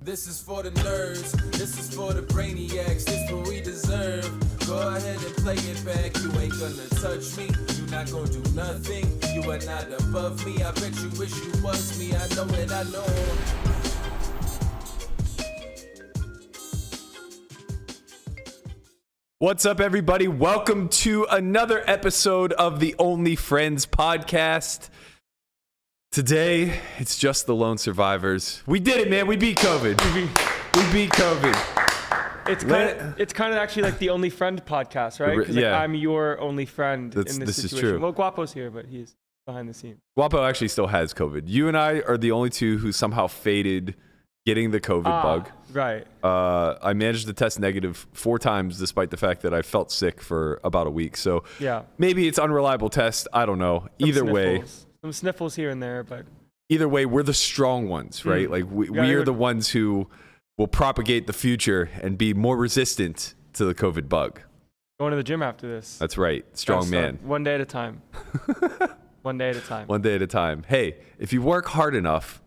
This is for the nerds, this is for the brainiacs, this what we deserve. Go ahead and play it back, you ain't gonna touch me, you not gonna do nothing, you are not above me, I bet you wish you was me, I know it, I know. What's up, everybody? Welcome to another episode of the Only Friends podcast. Today, it's just the lone survivors. We did it, man. We beat COVID. We beat COVID. It's kind of actually like the Only Friend podcast, right? Because Yeah. I'm your only friend in this This situation. is true. Well, Guapo's here, but he's behind the scenes. Guapo actually still has COVID. You and I are the only two who somehow faded getting the COVID bug. Right. I managed to test negative 4 times despite the fact that I felt sick for about a week. So Yeah. maybe it's unreliable test. I don't know. Some sniffles here and there, but Either way, we're the strong ones, right? Like we are the ones who will propagate the future and be more resistant to the COVID bug. going to the gym after this. That's right. Strong man. One day at a time. One day at a time. One day at a time. Hey, if you work hard enough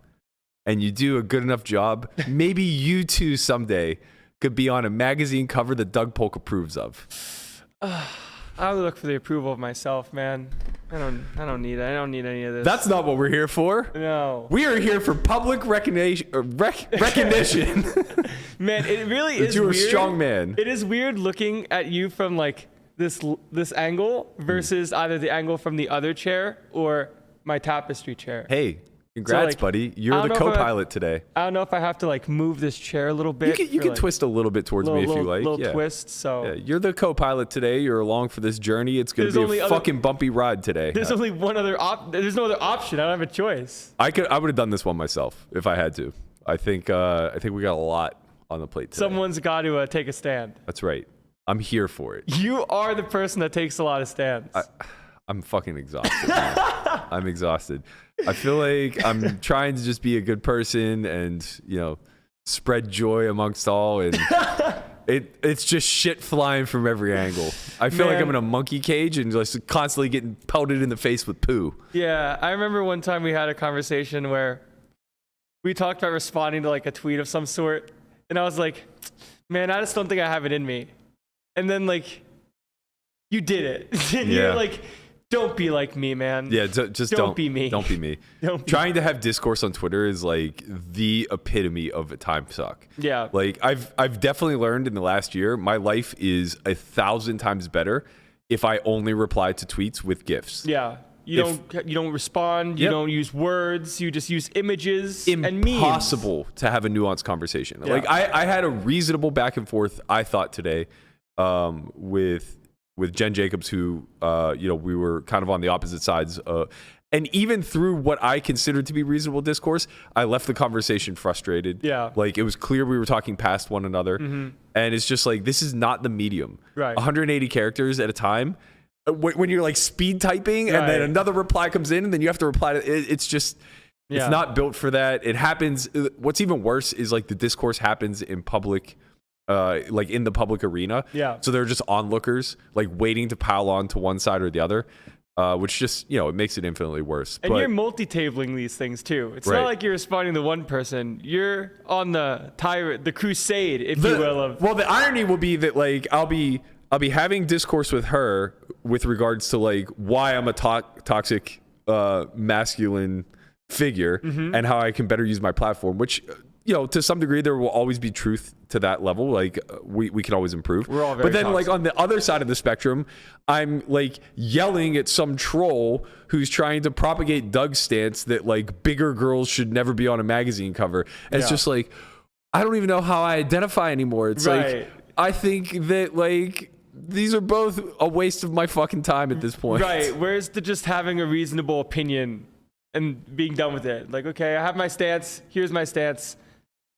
and you do a good enough job, maybe you too someday could be on a magazine cover that Doug Polk approves of. I would look for the approval of myself, man. I don't need it. I don't need any of this. That's not what we're here for. No. We are here for public recognition. Man, it really that is you're weird. a strong man. It is weird looking at you from like this angle versus either the angle from the other chair or my tapestry chair. Hey, congrats, like, buddy. I You're don't the know if co-pilot today. I don't know if I have to like move this chair a little bit. You can twist a little bit towards me if you like. Little twist. So yeah, you're the co-pilot today. You're along for this journey. It's going to be a fucking bumpy ride today. There's only one other there's no other option. I don't have a choice. I would have done this one myself if I had to. I think we got a lot on the plate today. Someone's got to take a stand. That's right. I'm here for it. You are the person that takes a lot of stands. I'm fucking exhausted. Man. I'm exhausted. I feel like I'm trying to just be a good person and, spread joy amongst all. And it's just shit flying from every angle. I feel like I'm in a monkey cage and just constantly getting pelted in the face with poo. Yeah. I remember one time we had a conversation where we talked about responding to like a tweet of some sort. And I was like, man, I just don't think I have it in me. And then like, you did it. And you're like, don't be like me, man. Yeah, just don't be me. Don't be me. Trying to have discourse on Twitter is like the epitome of a time suck. Yeah. Like I've definitely learned in the last year, my life is 1,000 times better if I only reply to tweets with GIFs. Yeah. You don't respond. You don't use words. You just use images and memes. Impossible to have a nuanced conversation. Yeah. Like I had a reasonable back and forth, I thought, today with Jen Jacobs, who we were kind of on the opposite sides. And even through what I considered to be reasonable discourse, I left the conversation frustrated. Yeah. Like it was clear we were talking past one another. Mm-hmm. And it's just like, this is not the medium. Right. 180 characters at a time. When you're like speed typing and then another reply comes in and then you have to reply to it, it's just, it's not built for that. It happens. What's even worse is like the discourse happens in public, like in the public arena. Yeah. So they're just onlookers, like waiting to pile on to one side or the other, which just, it makes it infinitely worse. And you're multi-tabling these things too. It's not like you're responding to one person. You're on the crusade, if you will. Well, the irony will be that like I'll be having discourse with her with regards to like why I'm a toxic masculine figure and how I can better use my platform, which, to some degree there will always be truth to that level. Like we can always improve. We're all very But then toxic. like on the other side of the spectrum, I'm like yelling at some troll who's trying to propagate Doug's stance that like bigger girls should never be on a magazine cover. And it's just like, I don't even know how I identify anymore. It's like, I think that like, these are both a waste of my fucking time at this point. Right. Where's the just having a reasonable opinion and being done with it? Like, okay, I have my stance. Here's my stance.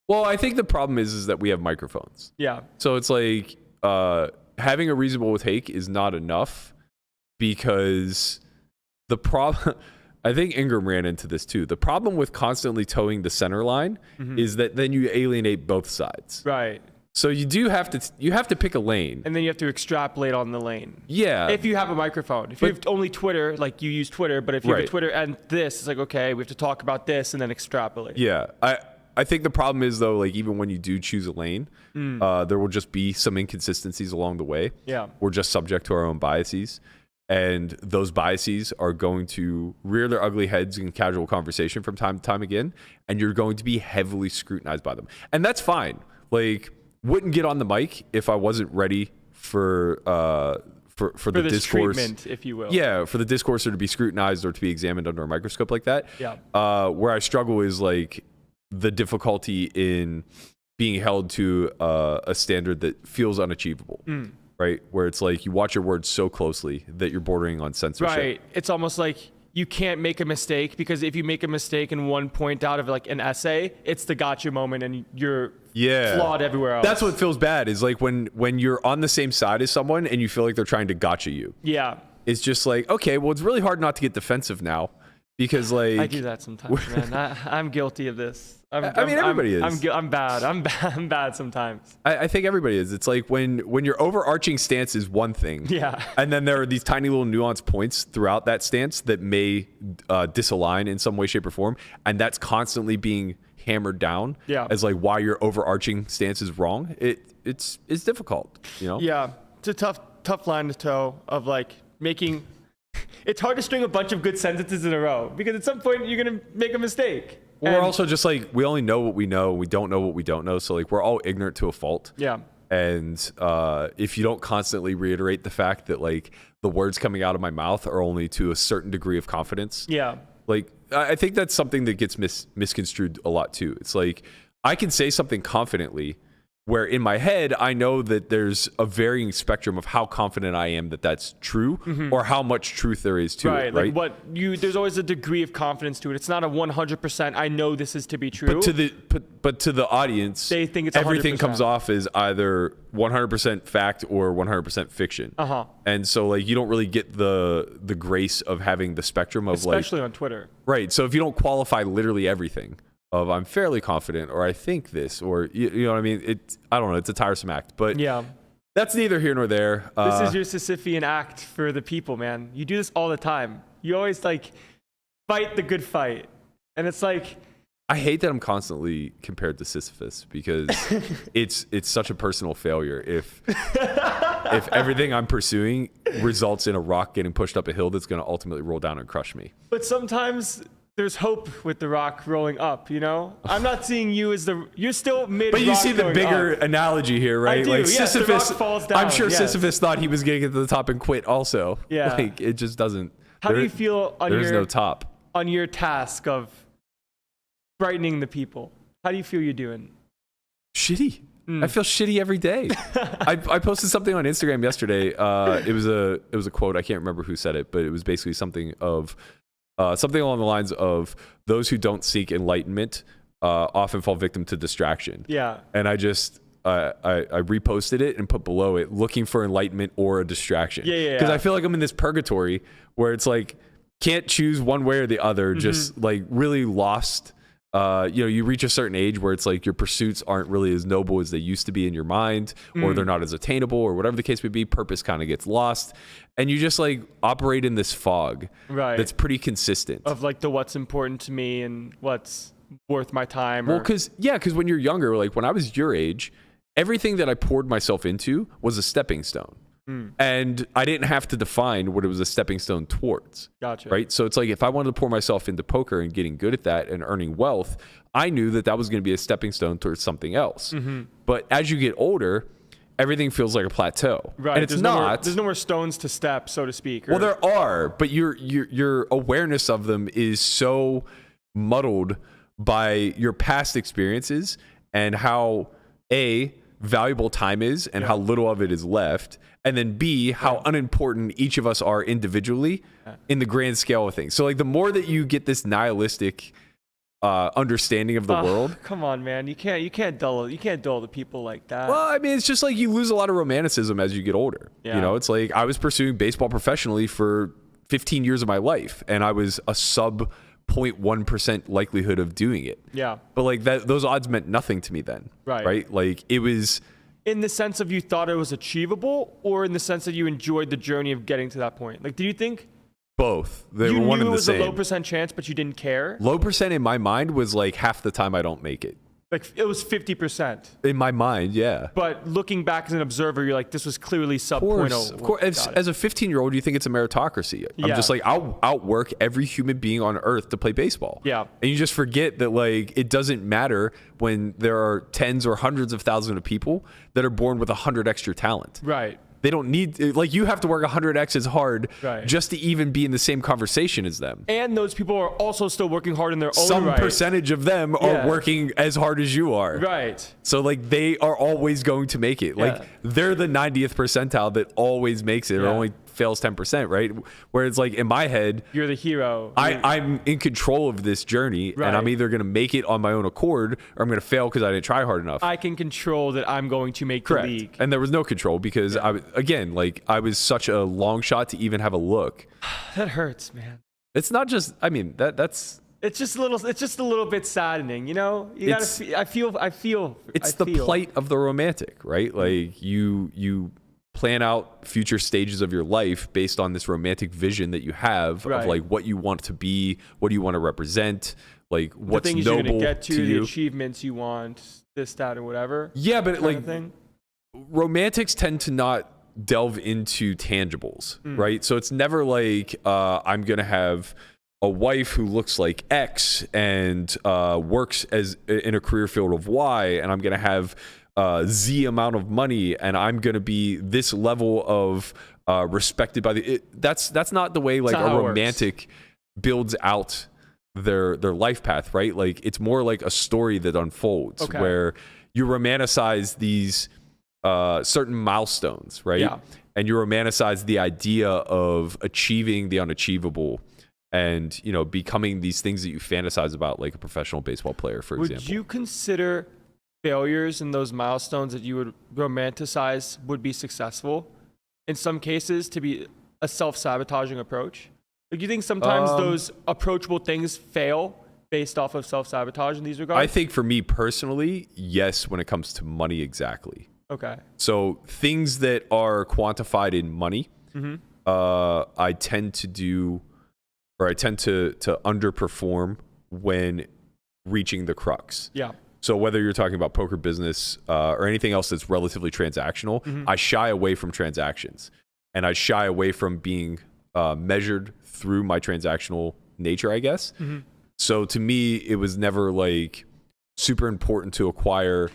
Well, I think the problem is that we have microphones. Yeah. So it's like having a reasonable take is not enough because the problem, I think Ingram ran into this too. The problem with constantly towing the center line is that then you alienate both sides. Right. So you have to pick a lane. And then you have to extrapolate on the lane. Yeah. If you have a microphone. If you have only Twitter, like you use Twitter, but if you have a Twitter and this, it's like, okay, we have to talk about this and then extrapolate. Yeah. I think the problem is though, like even when you do choose a lane, there will just be some inconsistencies along the way. Yeah. We're just subject to our own biases. And those biases are going to rear their ugly heads in casual conversation from time to time again. And you're going to be heavily scrutinized by them. And that's fine. Like, wouldn't get on the mic if I wasn't ready for the this discourse, treatment, if you will. Yeah, for the discourse or to be scrutinized or to be examined under a microscope like that. Yeah. Where I struggle is like the difficulty in being held to a standard that feels unachievable. Right? Where it's like you watch your words so closely that you're bordering on censorship. Right. It's almost like you can't make a mistake, because if you make a mistake in one point out of like an essay, it's the gotcha moment and you're flawed everywhere else. That's what feels bad, is like when you're on the same side as someone and you feel like they're trying to gotcha you. Yeah. It's just like, okay, well, it's really hard not to get defensive now, because like I do that sometimes, man. I'm guilty of this. I mean, everybody is. I'm bad. I'm bad sometimes. I think everybody is. It's like when your overarching stance is one thing. Yeah. And then there are these tiny little nuanced points throughout that stance that may disalign in some way, shape, or form. And that's constantly being hammered down as like why your overarching stance is wrong. It's difficult, you know? Yeah. It's a tough line to toe of like making. It's hard to string a bunch of good sentences in a row, because at some point you're going to make a mistake. Well, we're also just like, we only know what we know. We don't know what we don't know. So like we're all ignorant to a fault. Yeah. And if you don't constantly reiterate the fact that like the words coming out of my mouth are only to a certain degree of confidence. Yeah. Like I think that's something that gets misconstrued a lot too. It's like I can say something confidently where in my head, I know that there's a varying spectrum of how confident I am that that's true, or how much truth there is to it, right? Like there's always a degree of confidence to it. It's not a 100%, I know this is to be true. But to the audience, they think it's 100%. Everything comes off as either 100% fact or 100% fiction. And so like you don't really get the grace of having the spectrum of especially on Twitter. Right. So if you don't qualify literally everything of I'm fairly confident or I think this, or you know what I mean? I don't know. It's a tiresome act, but yeah, that's neither here nor there. This is your Sisyphean act for the people, man. You do this all the time. You always like fight the good fight. And it's like, I hate that I'm constantly compared to Sisyphus, because it's such a personal failure. If everything I'm pursuing results in a rock getting pushed up a hill that's going to ultimately roll down and crush me. But sometimes there's hope with the rock rolling up, you know? I'm not seeing you as you're still mid-rock. But you see the bigger analogy here, right? I do, like yes, Sisyphus, the rock falls down, I'm sure yes. Sisyphus thought he was going to get to the top and quit also. Yeah. Like it just doesn't. How do you feel on there's no top. On your task of brightening the people? How do you feel you're doing? Shitty. I feel shitty every day. I posted something on Instagram yesterday. It was a quote. I can't remember who said it, but it was basically something along the lines of those who don't seek enlightenment often fall victim to distraction. Yeah. And I just I reposted it and put below it, looking for enlightenment or a distraction. Yeah. Because I feel like I'm in this purgatory where it's like can't choose one way or the other. Just like really lost. You reach a certain age where it's like your pursuits aren't really as noble as they used to be in your mind, or they're not as attainable, or whatever the case may be. Purpose kind of gets lost, and you just like operate in this fog that's pretty consistent of like what's important to me and what's worth my time. Well, because when you're younger, like when I was your age, everything that I poured myself into was a stepping stone. And I didn't have to define what it was a stepping stone towards. Gotcha. Right. So it's like if I wanted to pour myself into poker and getting good at that and earning wealth, I knew that was going to be a stepping stone towards something else. But as you get older, everything feels like a plateau. Right. And it's not. There's no more stones to step, so to speak. Well, there are, but your awareness of them is so muddled by your past experiences and how valuable time is and how little of it is left, and then B, how unimportant each of us are individually in the grand scale of things. So like the more that you get this nihilistic understanding of the world. Come on, man. You can't dull the people like that. Well, I mean, it's just like you lose a lot of romanticism as you get older. Yeah. You know, it's like I was pursuing baseball professionally for 15 years of my life, and I was a sub 0.1% likelihood of doing it. Yeah. But like those odds meant nothing to me then. Right? Like it was in the sense of you thought it was achievable, or in the sense that you enjoyed the journey of getting to that point? Like, did you think both? They were one and the same. You knew it was a low percent chance, but you didn't care? Low percent in my mind was like half the time I don't make it. Like it was 50%. In my mind, yeah. But looking back as an observer, you're like, this was clearly sub 0.0. Of course. As a 15-year-old, you think it's a meritocracy. I'm Yeah. just like, I'll outwork every human being on earth to play baseball. Yeah. And you just forget that, like, it doesn't matter when there are tens or hundreds of thousands of people that are born with 100 extra talent. Right. They don't need, like, you have to work 100x as hard Right. just to even be in the same conversation as them. And those people are also still working hard in their own Some right. percentage of them Yeah. are working as hard as you are. Right. So, like, they are always going to make it. Like, Yeah. they're the 90th percentile that always makes it or Yeah. only fails 10%, right? Where it's like, in my head, You're the hero. I'm in control of this journey, Right. and I'm either going to make it on my own accord or I'm going to fail because I didn't try hard enough. I can control that I'm going to make Correct. the league. And there was no control because I was such a long shot to even have a look. That hurts, man. It's not just, I mean, that's It's just a little bit saddening, you know? You gotta It's- I feel it's the plight of the romantic, right? Like you plan out future stages of your life based on this romantic vision that you have Right. of like what you want to be, what do you want to represent, like the what's things you're noble gonna get to, the you. achievements you want, this, that, or whatever. Yeah, but kind like of thing. romantics tend to not delve into tangibles, right? So it's never like I'm gonna have a wife who looks like X and works as in a career field of Y, and I'm gonna have Z amount of money, and I'm gonna be this level of respected by the. That's not the way like not how a it works. romantic builds out their life path, right? Like it's more like a story that unfolds Okay. where you romanticize these certain milestones, right? Yeah. And you romanticize the idea of achieving the unachievable and, you know, becoming these things that you fantasize about, like a professional baseball player, for Would example. you consider failures in those milestones that you would romanticize would be successful in some cases to be a self-sabotaging approach? Like, do you think sometimes those approachable things fail based off of self-sabotage in these regards? I think for me personally, yes, when it comes to money, exactly. Okay. So things that are quantified in money, I tend to underperform when reaching the crux. Yeah. So whether you're talking about poker business or anything else that's relatively transactional, I shy away from transactions, and I shy away from being measured through my transactional nature, I guess. So to me, it was never like super important to acquire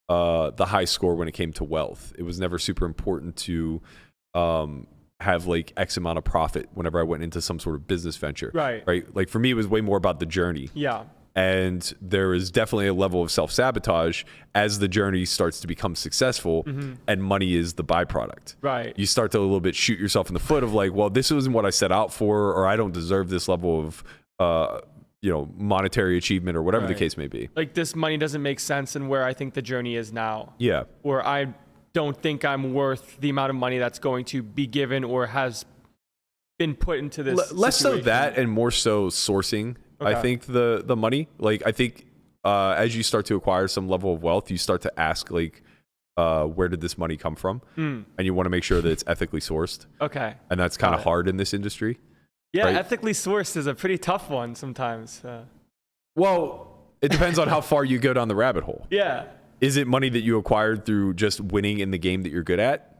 the high score when it came to wealth. It was never super important to have like X amount of profit whenever I went into some sort of business venture. Right. Like for me, it was way more about the journey. Yeah. And there is definitely a level of self-sabotage as the journey starts to become successful and money is the byproduct. Right. You start to a little bit shoot yourself in the foot of like, well, this isn't what I set out for, or I don't deserve this level of, monetary achievement or whatever the Right. case may be. Like, this money doesn't make sense in where I think the journey is now. Yeah. Or I don't think I'm worth the amount of money that's going to be given or has been put into this Less so situation. that and more so sourcing. I Okay. think the money, like I think as you start to acquire some level of wealth, you start to ask like, where did this money come from? And you want to make sure that it's ethically sourced. Okay. And that's kind of Got it. hard in this industry. Yeah, Right. ethically sourced is a pretty tough one sometimes. Well, it depends on how far you go down the rabbit hole. Yeah. Is it money that you acquired through just winning in the game that you're good at?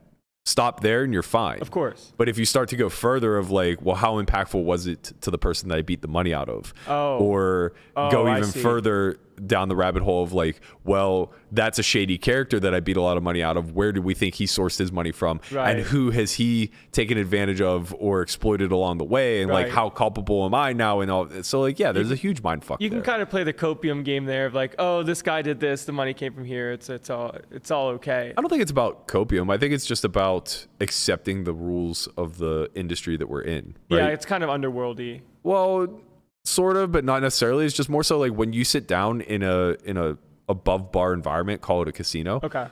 Stop there and you're fine. Of course. But if you start to go further of like, well, how impactful was it to the person that I beat the money out of? Oh. Or go I even see. further down the rabbit hole of like, well, that's a shady character that I beat a lot of money out of. Where do we think he sourced his money from? Right. And who has he taken advantage of or exploited along the way? And like, Right. how culpable am I now? And all. So like, yeah, there's a huge mind fuck You can there. kind of play the copium game there of like, oh, this guy did this, the money came from here. It's all okay. I don't think it's about copium. I think it's just about accepting the rules of the industry that we're in. Right? Yeah, it's kind of underworldy. Well, sort of, but not necessarily. It's just more so like when you sit down in a above bar environment, call it a casino. Okay.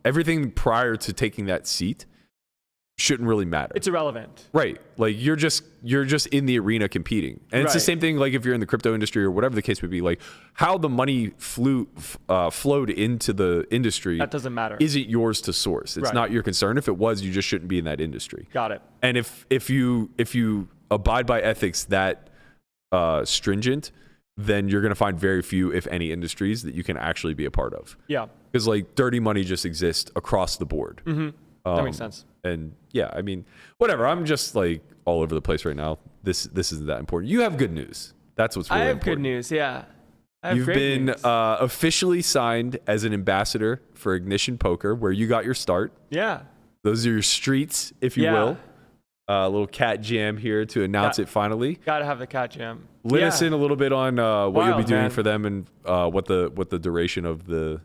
Everything prior to taking that seat shouldn't really matter. It's irrelevant. Right. Like you're just in the arena competing. And it's the Right. same thing like if you're in the crypto industry or whatever the case may be, like how the money flowed into the industry That doesn't matter. isn't yours to source. It's Right. not your concern. If it was, you just shouldn't be in that industry. Got it. And if you abide by ethics that stringent, then you're going to find very few, if any, industries that you can actually be a part of. Yeah. Because like dirty money just exists across the board. That makes sense. And yeah, I mean, whatever. I'm just like all over the place right now. This isn't that important. You have good news. That's what's really important. I have good news. Yeah. You've been news. Officially signed as an ambassador for Ignition Poker, where you got your start. Yeah. Those are your streets, if you will. A little cat jam here to announce it finally. Gotta have the cat jam. Let us in a little bit on what you'll be doing for them and what the duration of the.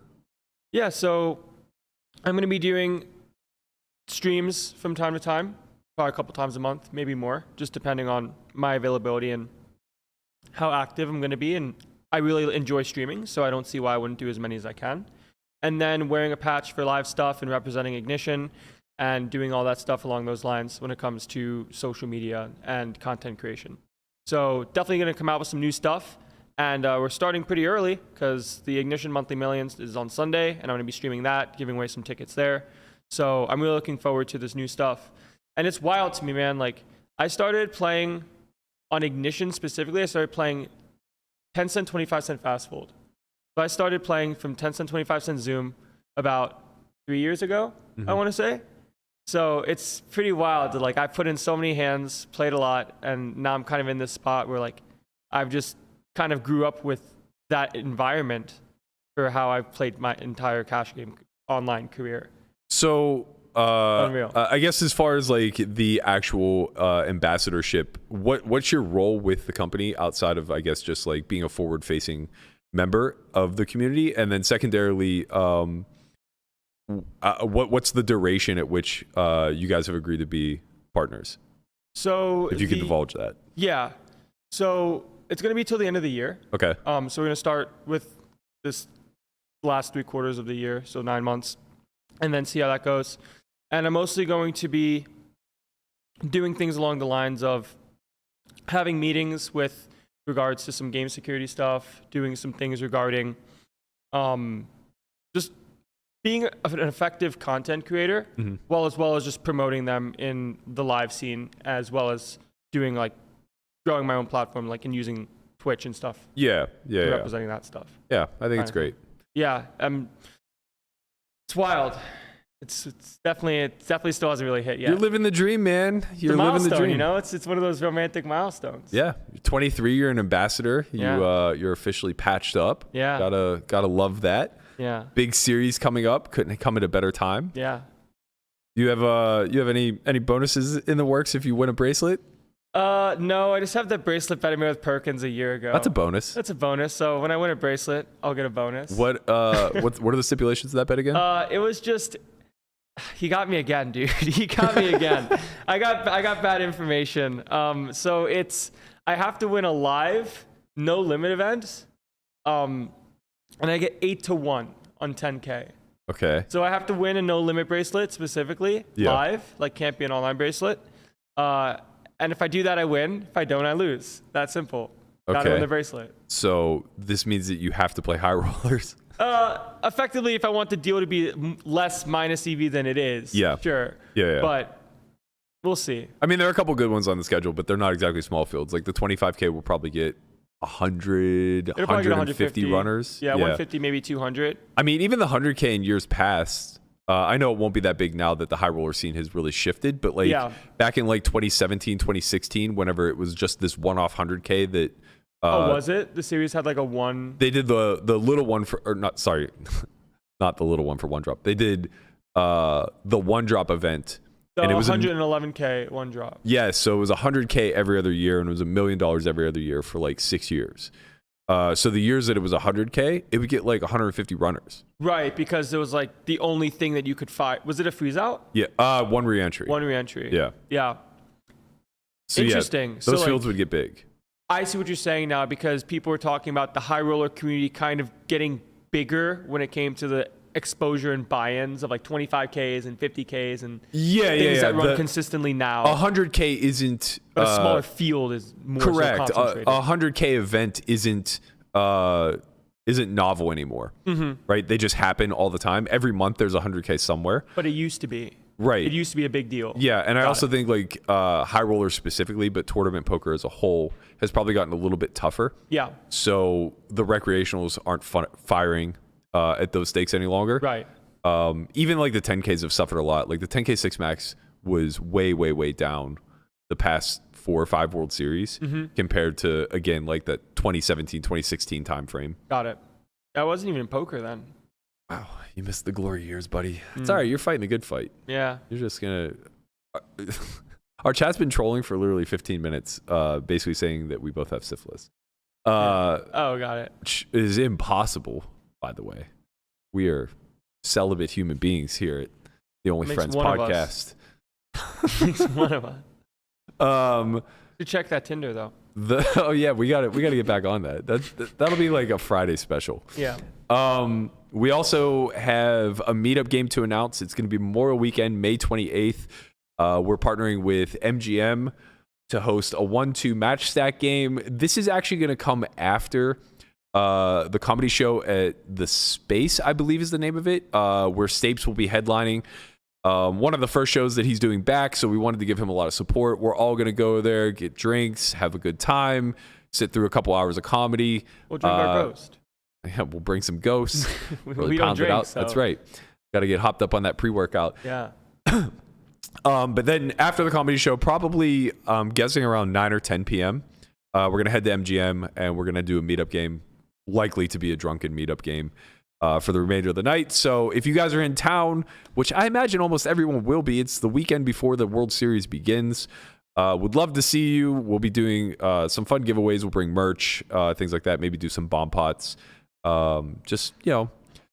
Yeah, so I'm gonna be doing streams from time to time, probably a couple times a month, maybe more, just depending on my availability and how active I'm gonna be. And I really enjoy streaming, so I don't see why I wouldn't do as many as I can. And then wearing a patch for live stuff and representing Ignition, and doing all that stuff along those lines when it comes to social media and content creation. So definitely going to come out with some new stuff. And we're starting pretty early because the Ignition Monthly Millions is on Sunday, and I'm going to be streaming that, giving away some tickets there. So I'm really looking forward to this new stuff. And it's wild to me, man. Like, I started playing on Ignition specifically. I started playing 10 cent, 25 cent fast fold. So I started playing from 10 cent, 25 cent Zoom about 3 years ago, I want to say. So it's pretty wild that like I put in so many hands, played a lot, and now I'm kind of in this spot where like I've just kind of grew up with that environment for how I've played my entire cash game online career. So Unreal. I guess as far as like the actual ambassadorship, what's your role with the company outside of, I guess, just like being a forward-facing member of the community? And then secondarily, what's the duration at which you guys have agreed to be partners? So if you could divulge that. Yeah. So it's going to be till the end of the year. Okay. So we're going to start with this last 3 quarters of the year, so 9 months, and then see how that goes. And I'm mostly going to be doing things along the lines of having meetings with regards to some game security stuff, doing some things regarding just being an effective content creator, as well as just promoting them in the live scene, as well as doing like growing my own platform, like and using Twitch and stuff. Representing that stuff. Yeah, I think it's great. Yeah, it's wild. It's definitely still hasn't really hit yet. You're living the dream, man. You're living the dream. You know, it's one of those romantic milestones. Yeah, you're 23. You're an ambassador. You're officially patched up. Yeah, gotta love that. Yeah. Big series coming up. Couldn't come at a better time. Yeah. You have any bonuses in the works if you win a bracelet? No, I just have the bracelet bet I made with Perkins a year ago. That's a bonus. That's a bonus. So when I win a bracelet, I'll get a bonus. What are the stipulations of that bet again? It was just he got me again, dude. He got me again. I got bad information. So I have to win a live no limit event. And I get 8 to 1 on 10K. Okay. So I have to win a no limit bracelet specifically live, like can't be an online bracelet. And if I do that, I win. If I don't, I lose. That simple. Gotta win the bracelet. So this means that you have to play high rollers. Effectively, if I want the deal to be less minus EV than it is, sure. Yeah. But we'll see. I mean, there are a couple good ones on the schedule, but they're not exactly small fields. Like the 25K will probably get 100, 150 runners. Yeah, 150, maybe 200. I mean, even the 100K in years past, I know it won't be that big now that the high roller scene has really shifted, but like back in like 2017, 2016, whenever it was just this one-off 100K that... was it? The series had like a one... They did the little one for... Or not, sorry. Not the little one for one drop. They did the one drop event. And it was 111K one drop. Yeah, so it was 100K every other year, and it was $1 million every other year for like 6 years. So the years that it was 100K, it would get like 150 runners. Right, because it was like the only thing that you could fight. Was it a freeze out? Yeah, one re-entry. One re-entry. Yeah. So interesting. Yeah, those fields would get big. I see what you're saying now, because people were talking about the high roller community kind of getting bigger when it came to the exposure and buy-ins of like 25Ks and 50Ks and things that run consistently now. 100K isn't... But a smaller field is more correct. So concentrated. A 100K event isn't novel anymore, right? They just happen all the time. Every month there's a 100K somewhere. But it used to be. Right. It used to be a big deal. Yeah, and I Got also it. think like high rollers specifically, but tournament poker as a whole has probably gotten a little bit tougher. Yeah. So the recreationals aren't firing at those stakes any longer. Right. Even like the 10Ks have suffered a lot. Like the 10K 6 max was way, way, way down the past 4 or 5 World Series compared to, again, like the 2017, 2016 timeframe. Got it. I wasn't even in poker then. Wow, you missed the glory years, buddy. It's all right. You're fighting a good fight. Yeah. You're just going to... Our chat's been trolling for literally 15 minutes, basically saying that we both have syphilis. Oh, got it. Which is impossible, by the way. We are celibate human beings here at the Only Makes Friends one of podcast. Makes one of us. You check that Tinder though. Oh yeah, we got to get back on that. That'll be like a Friday special. Yeah. We also have a meetup game to announce. It's going to be Memorial Weekend, May 28th. We're partnering with MGM to host a 1-2 match stack game. This is actually going to come after the comedy show at The Space, I believe is the name of it, where Stapes will be headlining. One of the first shows that he's doing back, so we wanted to give him a lot of support. We're all going to go there, get drinks, have a good time, sit through a couple hours of comedy. We'll drink our ghost. Yeah, we'll bring some ghosts. Really we don't pound it drink, out. so. Got to get hopped up on that pre-workout. Yeah. But then after the comedy show, probably guessing around 9 or 10 p.m., we're going to head to MGM and we're going to do a meetup game, likely to be a drunken meetup game for the remainder of the night. So if you guys are in town, which I imagine almost everyone will be, it's the weekend before the World Series begins. Would love to see you. We'll be doing some fun giveaways. We'll bring merch, things like that. Maybe do some bomb pots. Just,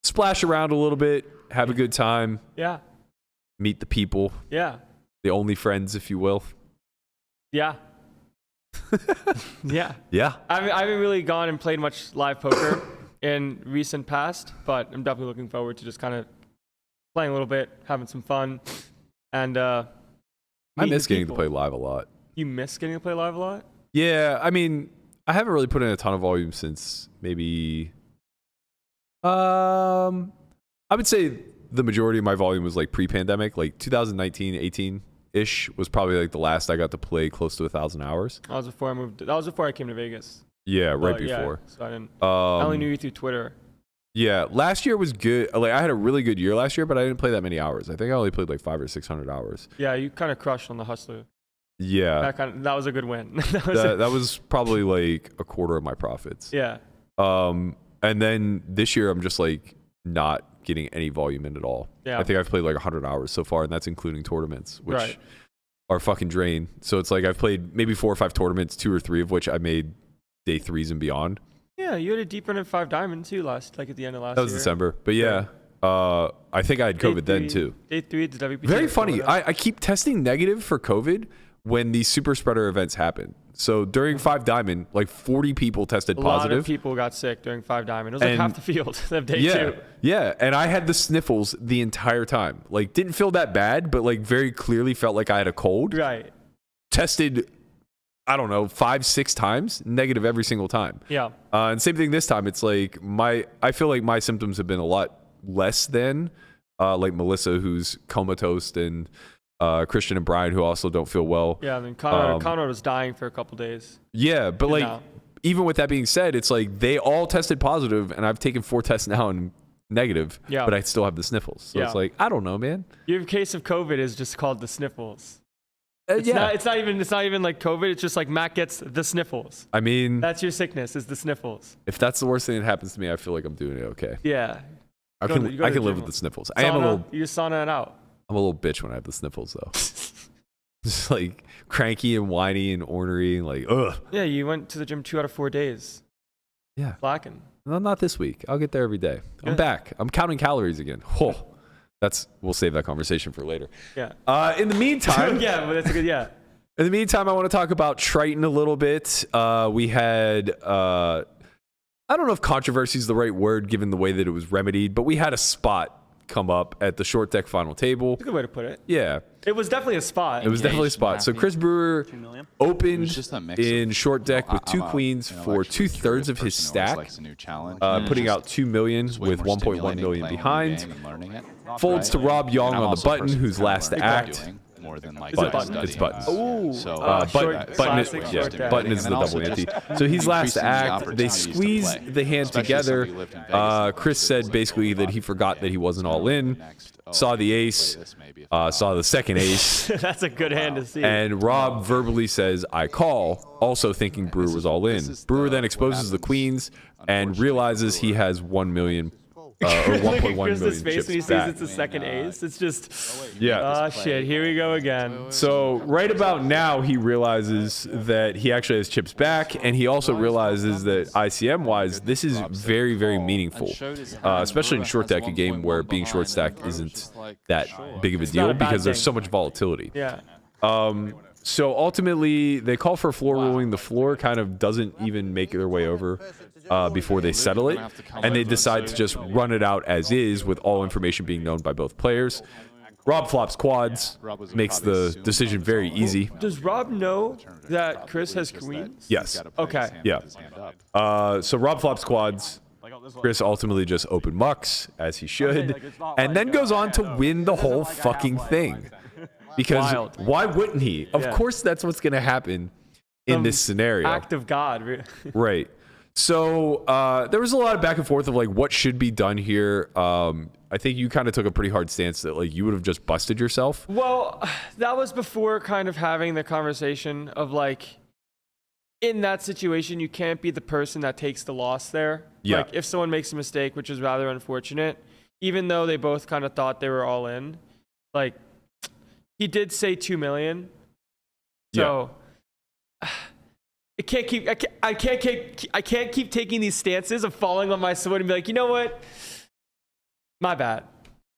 splash around a little bit, have a good time. Yeah. Meet the people. Yeah. The only friends, if you will. Yeah. Yeah. Yeah. I haven't really gone and played much live poker in recent past, but I'm definitely looking forward to just kind of playing a little bit, having some fun, and I miss getting to play live a lot. You miss getting to play live a lot? Yeah, I mean, I haven't really put in a ton of volume since maybe I would say the majority of my volume was like pre-pandemic, like 2019, 18-ish was probably like the last I got to play close to 1,000 hours. That was before I came to Vegas. Yeah, right before. Yeah, so I only knew you through Twitter. Yeah, last year was good. Like I had a really good year last year, but I didn't play that many hours. I think I only played like 500 or 600 hours. Yeah, you kind of crushed on the Hustler. Yeah, that was a good win. that was probably like a quarter of my profits. Yeah. And then this year I'm just like not getting any volume in at all. Yeah. I think I've played like 100 hours so far, and that's including tournaments, which right. are fucking drain. So it's like I've played maybe 4 or 5 tournaments, 2 or 3 of which I made day 3s and beyond. Yeah, you had a deep run at 5 Diamond too at the end of last year. That was December. But yeah, I think I had COVID then too. Day 3 at the WPT. Very funny. I keep testing negative for COVID when these super spreader events happen. So during 5 Diamond, like 40 people tested positive. A lot of people got sick during 5 Diamond. It was like half the field of day 2. Yeah, and I had the sniffles the entire time. Like didn't feel that bad, but like very clearly felt like I had a cold. Right. Tested, I don't know, 5-6 times, negative every single time. Yeah. And same thing this time. It's like I feel like my symptoms have been a lot less than like Melissa, who's comatose, and Christian and Brian, who also don't feel well. Yeah, I mean, Conrad was dying for a couple days. Yeah, but like, even with that being said, it's like they all tested positive, and I've taken 4 tests now and negative, but I still have the sniffles. So it's like, I don't know, man. Your case of COVID is just called the sniffles. It's not even like COVID. It's just like Matt gets the sniffles. I mean, that's your sickness, is the sniffles. If that's the worst thing that happens to me, I feel like I'm doing it okay. Yeah. I can live with the sniffles. I am a little. You just sauna it out. I'm a little bitch when I have the sniffles, though. Just like cranky and whiny and ornery and like, ugh. Yeah, you went to the gym 2 out of 4 days. Yeah. Slacking. No, not this week. I'll get there every day. I'm back. I'm counting calories again. Oh, we'll save that conversation for later. Yeah. In the meantime. Yeah, but that's a good, yeah. In the meantime, I want to talk about Triton a little bit. We had, I don't know if controversy is the right word given the way that it was remedied, but we had a spot come up at the short deck final table. That's a good way to put it. Yeah. It was definitely a spot. It was definitely a spot. So Chris Brewer opened just a mix in of, short deck with two I'm a queens for intellectually 2/3 curious of his person who always stack, likes a new challenge. putting out 2 million It's way with more 1.1 stimulating million playing behind. the game and learning it, Folds to Rob Young And I'm on the also a button, person who's kinda last to learning act. doing more than like Is it button? studying. It's button. Ooh, So short- classic short deck. Button is the And then double also ante. just So he's last to increasing the act. They opportunities to squeeze play. the hand Especially together. somebody who lived in Vegas so much, Chris it's said like, basically oh, that he forgot that he wasn't all in. Saw the ace, saw the second ace, That's a good hand to see. and Rob verbally says, "I call," also thinking Brewer was all in. Brewer then exposes the queens and realizes he has 1 million or Look at 1.1 Chris's million face chips when he sees back. it's the second ace. It's just, Yeah. shit, here we go again. So right about now, he realizes that he actually has chips back, and he also realizes that ICM-wise, this is very, very meaningful, especially in short deck, a game where being short stack isn't that big of a not deal a bad because there's thing. so much volatility. Yeah. So ultimately, they call for a floor ruling. The floor kind of doesn't even make their way over before they settle it, and they decide to just run it out as is with all information being known by both players. Rob flops quads, makes the decision very easy. Does Rob know that Chris has queens? Yes. Okay. Yeah. So Rob flops quads. Chris ultimately just open mucks, as he should, and then goes on to win the whole fucking thing. Because Wild. why wouldn't he? Of course, that's what's going to happen in this scenario. Act of God. Right. So there was a lot of back and forth of like what should be done here. I think you kind of took a pretty hard stance that like you would have just busted yourself. Well, that was before kind of having the conversation of like, in that situation, you can't be the person that takes the loss there. Yeah. Like if someone makes a mistake, which is rather unfortunate, even though they both kind of thought they were all in, like he did say 2 million. So I can't keep taking these stances of falling on my sword and be like, you know what? My bad.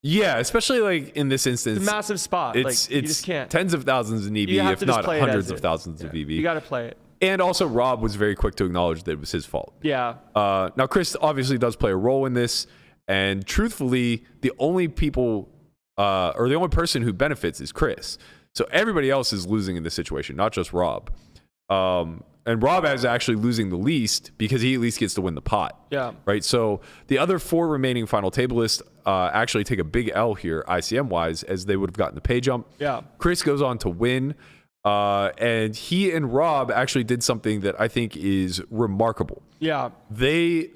Yeah, especially like in this instance, It's a massive spot. it's like, you it's just can't. tens of thousands in EV, You have if to just not play it hundreds as of is. thousands of EV. You got to play it. And also, Rob was very quick to acknowledge that it was his fault. Yeah. Now, Chris obviously does play a role in this, and truthfully, the only people or the only person who benefits is Chris. So everybody else is losing in this situation, not just Rob. And Rob is actually losing the least because he at least gets to win the pot. Yeah. Right. So the other 4 remaining final tablists actually take a big L here, ICM wise, as they would have gotten the pay jump. Yeah. Chris goes on to win. And he and Rob actually did something that I think is remarkable. Yeah. They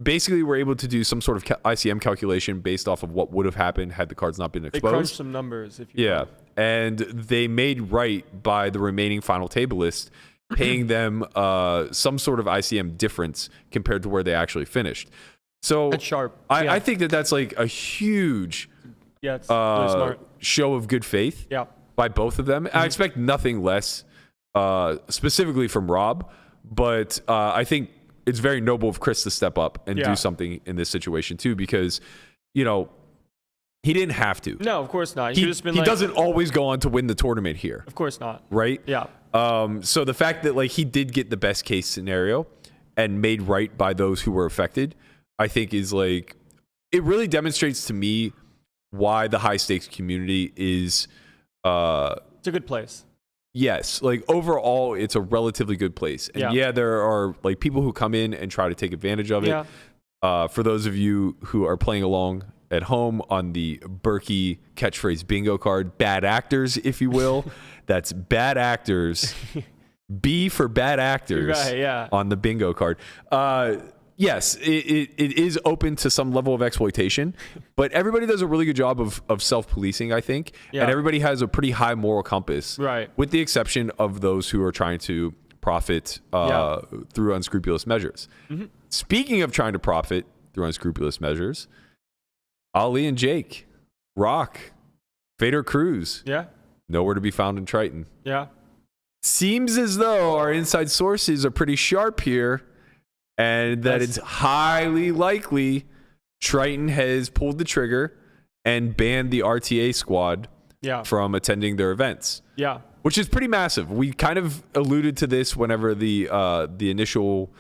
basically were able to do some sort of ICM calculation based off of what would have happened had the cards not been They exposed. crunched some numbers. If you Yeah. will. And they made right by the remaining final tablists, paying them some sort of ICM difference compared to where they actually finished. So That's sharp. I think that that's like a huge Yeah, it's really smart. show of good faith Yeah. by both of them. I expect nothing less specifically from Rob, but I think it's very noble of Chris to step up and do something in this situation too, because, you know, he didn't have to. No, of course not. He, He just been he like, doesn't always go on to win the tournament here, Of course not. right? Yeah. So the fact that like he did get the best case scenario and made right by those who were affected, I think is like, it really demonstrates to me why the high stakes community is It's a good place. yes, like overall it's a relatively good place. And Yeah. there are like people who come in and try to take advantage of it. Yeah. For those of you who are playing along at home on the Berkey catchphrase bingo card, bad actors, if you will. That's bad actors. B for bad actors Right, yeah. on the bingo card. Yes, it is open to some level of exploitation, but everybody does a really good job of self-policing, I think. Yeah. And everybody has a pretty high moral compass. Right. With the exception of those who are trying to profit through unscrupulous measures. Mm-hmm. Speaking of trying to profit through unscrupulous measures, Ali and Jake, Rock, Fader Cruz, Yeah. nowhere to be found in Triton. Yeah. Seems as though our inside sources are pretty sharp here, and that it's highly likely Triton has pulled the trigger and banned the RTA squad Yeah. from attending their events, Yeah. which is pretty massive. We kind of alluded to this whenever the initial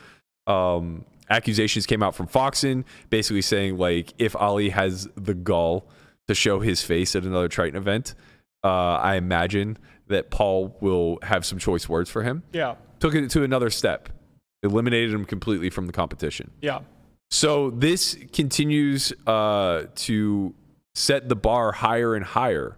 accusations came out from Foxen, basically saying like if Ali has the gall to show his face at another Triton event, I imagine that Paul will have some choice words for him. Yeah. Took it to another step, eliminated him completely from the competition. Yeah. So this continues to set the bar higher and higher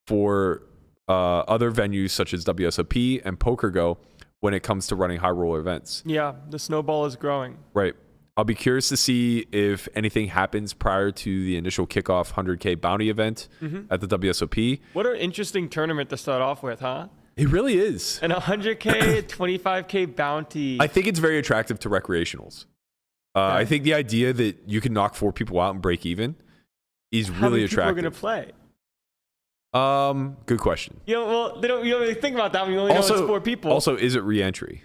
for other venues such as WSOP and PokerGo when it comes to running high roller events. Yeah, the snowball is growing. Right. I'll be curious to see if anything happens prior to the initial kickoff 100K bounty event at the WSOP. What an interesting tournament to start off with, huh? It really is. And 100K, 25K bounty. I think it's very attractive to recreationals. I think the idea that you can knock 4 people out and break even is How really many people are attractive. going to play? Good question. You don't really think about that when you only know it's 4 people. Also, is it re-entry?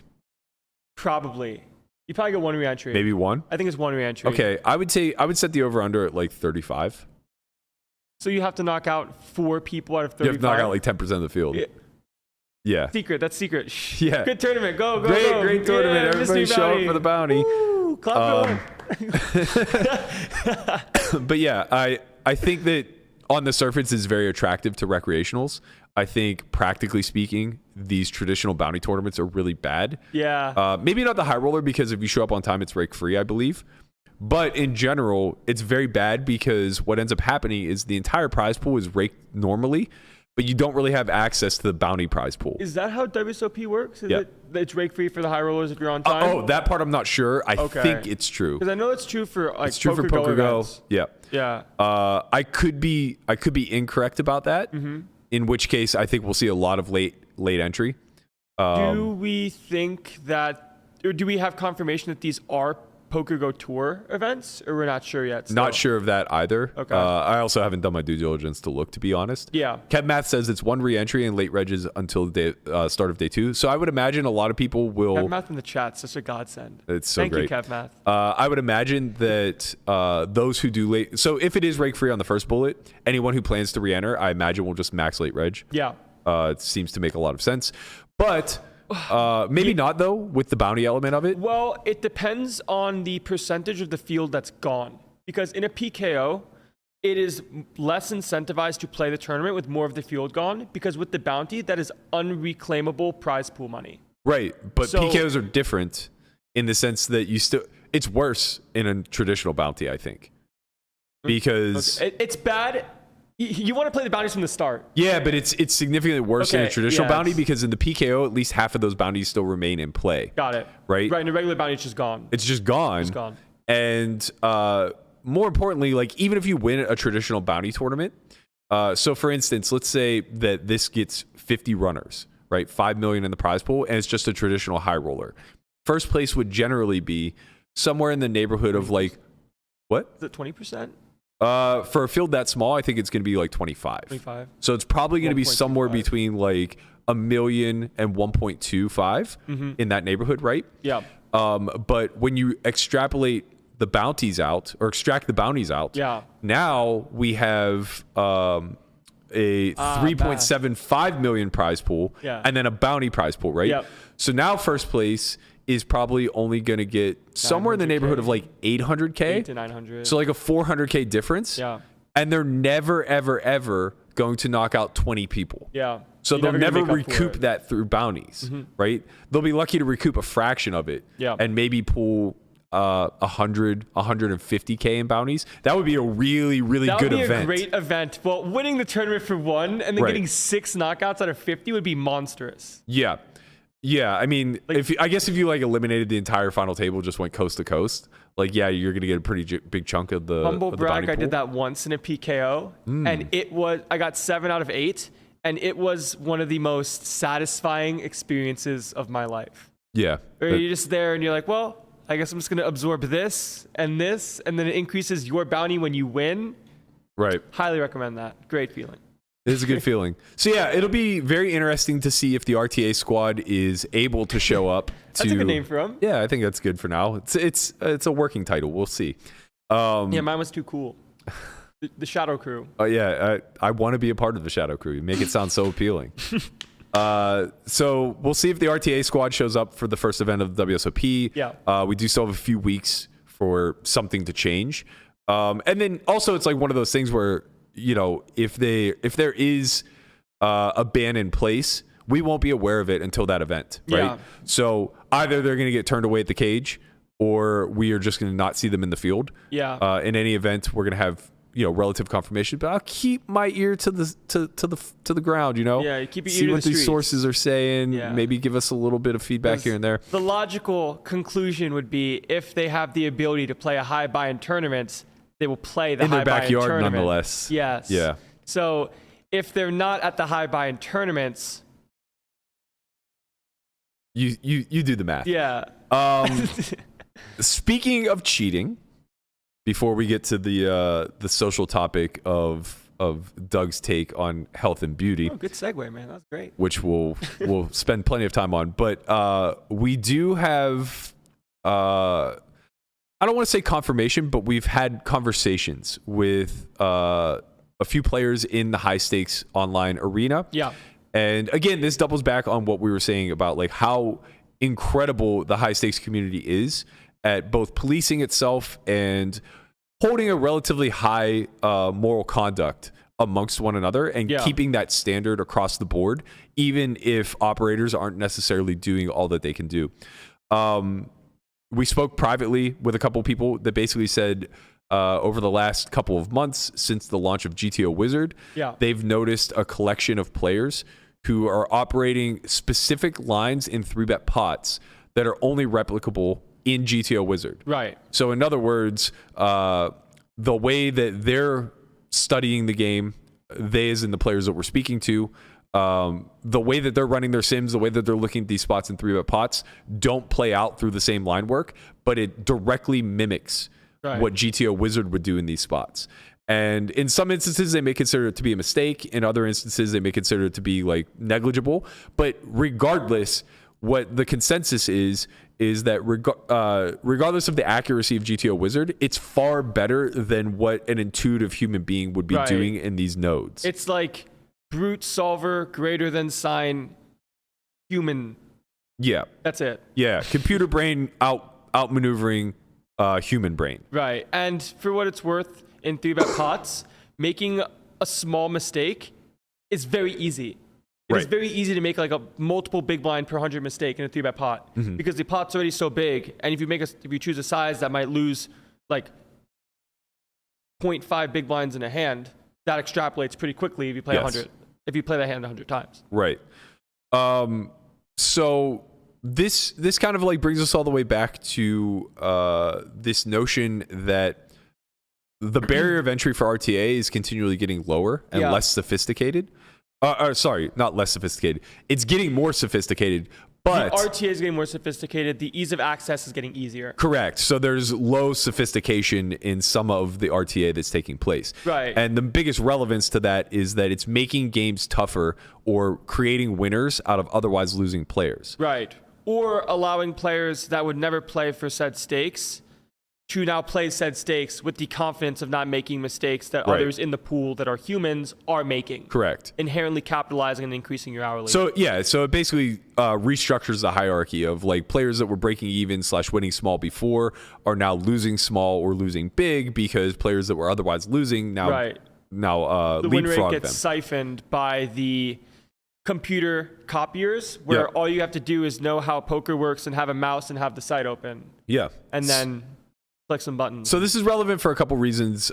Probably. You probably get 1 re-entry. Maybe 1? I think it's 1 re-entry. Okay, I would set the over-under at like 35. So you have to knock out 4 people out of 35? You have to knock out like 10% of the field. Yeah. Secret. That's secret. Shh. Yeah. Good tournament. Go, go, Great, go. great tournament. Yeah, Everybody mystery show bounty. up for the bounty. Woo, clap it up. But yeah, I think that on the surface is very attractive to recreationals. I think practically speaking, these traditional bounty tournaments are really bad. Yeah. Maybe not the high roller because if you show up on time, it's rake free, I believe. But in general, it's very bad because what ends up happening is the entire prize pool is raked normally, but you don't really have access to the bounty prize pool. Is that how WSOP works? Is Yeah. it's rake free for the high rollers if you're on time? That part I'm not sure. I think it's true. Because I know it's true for like It's true for PokerGo PokerGo. events. Yeah. Yeah. I could be incorrect about that. In which case, I think we'll see a lot of late entry. Do we think that, or do we have confirmation that these are PokerGo Tour events, or we're not sure yet? Not sure of that either. Okay. I also haven't done my due diligence to look, to be honest. Yeah. Kev Math says it's 1 re-entry and late regs until the start of day 2. So I would imagine a lot of people will. Kev Math in the chat, such a godsend. It's so Thank great. you, Kev Math. I would imagine that those who do late. So if it is rake free on the first bullet, anyone who plans to re-enter, I imagine will just max late reg. Yeah. It seems to make a lot of sense. But maybe not, though, with the bounty element of it. Well, it depends on the percentage of the field that's gone. Because in a PKO, it is less incentivized to play the tournament with more of the field gone. Because with the bounty, that is unreclaimable prize pool money. Right. But So- PKOs are different in the sense that it's worse in a traditional bounty, I think. Because. It's bad. You want to play the bounties from the start. Yeah, but it's significantly worse in a Okay, traditional yes. bounty because in the PKO, at least half of those bounties still remain in play. Got it. Right? Right, and the regular bounty is just gone. It's just gone. It's gone. And more importantly, like even if you win a traditional bounty tournament, so for instance, let's say that this gets 50 runners, right? 5 million in the prize pool, and it's just a traditional high roller. First place would generally be somewhere in the neighborhood of like, what? Is it 20%? For a field that small, I think it's going to be like 25. 25. So it's probably going to be somewhere 1.25. between like 1 million and 1.25 in that neighborhood, right? Yeah. But when you extrapolate the bounties out or extract the bounties out, Yeah. now we have a 3.75 million prize pool Yeah. and then a bounty prize pool, right? Yep. So now first place is probably only going to get somewhere in the 900K. neighborhood of like 800K. 8 to 900. So like a 400K difference. Yeah. And they're never, ever, ever going to knock out 20 people. Yeah. So You're they'll never never gonna make up for recoup it. that through bounties, right? They'll be lucky to recoup a fraction of it Yeah. and maybe pull 150K in bounties. That would be a really, really That good would be event. a great event. Well, winning the tournament for 1 and then Right. getting 6 knockouts out of 50 would be monstrous. Yeah. Yeah, I mean, I guess if you like eliminated the entire final table, just went coast to coast, like yeah, you're gonna get a pretty big chunk of the Humble of the brag, bounty I pool. did that once in a PKO, and I got 7 out of 8, and it was one of the most satisfying experiences of my life. Yeah, Where you're just there and you're like, well, I guess I'm just gonna absorb this, and then it increases your bounty when you win. right. Highly recommend that. Great feeling. It is a good feeling. So yeah, it'll be very interesting to see if the RTA squad is able to show up. That's a good name for him. Yeah, I think that's good for now. It's a working title. We'll see. Yeah, mine was too cool. The Shadow Crew. Oh yeah, I want to be a part of the Shadow Crew. You make it sound so appealing. So we'll see if the RTA squad shows up for the first event of the WSOP. Yeah. We do still have a few weeks for something to change. And then also it's like one of those things where, you know, if there is a ban in place, we won't be aware of it until that event, right? Yeah. So either they're going to get turned away at the cage, or we are just going to not see them in the field. Yeah. In any event, we're going to have, you know, relative confirmation, but I'll keep my ear to the ground, you know? Yeah, keep your see ear to what the these streets. sources are saying, Yeah. maybe give us a little bit of feedback here and there. The logical conclusion would be if they have the ability to play a high buy in tournaments, they will play the In high their buy in backyard, tournament. nonetheless. Yes. Yeah. So if they're not at the high buy in tournaments, You do the math. yeah. Speaking of cheating, before we get to the social topic of Doug's take on health and beauty, Oh, good segue, man. That's great. which we'll spend plenty of time on, but we do have I don't want to say confirmation, but we've had conversations with a few players in the high stakes online arena. Yeah. And again, this doubles back on what we were saying about like how incredible the high stakes community is at both policing itself and holding a relatively high moral conduct amongst one another and Yeah. keeping that standard across the board, even if operators aren't necessarily doing all that they can do. We spoke privately with a couple of people that basically said over the last couple of months since the launch of GTO Wizard, Yeah. they've noticed a collection of players who are operating specific lines in 3-bet pots that are only replicable in GTO Wizard. Right. So in other words, the way that they're studying the game, they as in the players that we're speaking to, the way that they're running their sims, the way that they're looking at these spots in 3-bet pots don't play out through the same line work, but it directly mimics Right. what GTO Wizard would do in these spots. And in some instances, they may consider it to be a mistake. In other instances, they may consider it to be like negligible. But regardless, what the consensus is that regardless of the accuracy of GTO Wizard, it's far better than what an intuitive human being would be Right. doing in these nodes. It's like brute solver greater than sign human. Yeah. That's it. Yeah. Computer brain outmaneuvering human brain. Right. And for what it's worth, in 3-bet pots, making a small mistake is very easy. It is Right. very easy to make like a multiple big blind per 100 mistake in a 3-bet pot because the pot's already so big. And if you choose a size that might lose like 0.5 big blinds in a hand, that extrapolates pretty quickly if you play Yes. 100. If you play that hand 100 times. Right. So this kind of like brings us all the way back to this notion that the barrier of entry for RTA is continually getting lower and Yeah. less sophisticated. Sorry, not less sophisticated. It's getting more sophisticated, but The RTA is getting more sophisticated. The ease of access is getting easier. correct. So there's low sophistication in some of the RTA that's taking place. Right. And the biggest relevance to that is that it's making games tougher or creating winners out of otherwise losing players. Right. Or allowing players that would never play for said stakes to now play said stakes with the confidence of not making mistakes that Right. others in the pool that are humans are making. Correct. Inherently capitalizing and increasing your hourly. So yeah, so it basically restructures the hierarchy of like players that were breaking even / winning small before are now losing small or losing big because players that were otherwise losing now Right. the win rate leapfrog gets them. siphoned by the computer copiers where Yeah. all you have to do is know how poker works and have a mouse and have the site open Yeah. and then click some buttons. So this is relevant for a couple reasons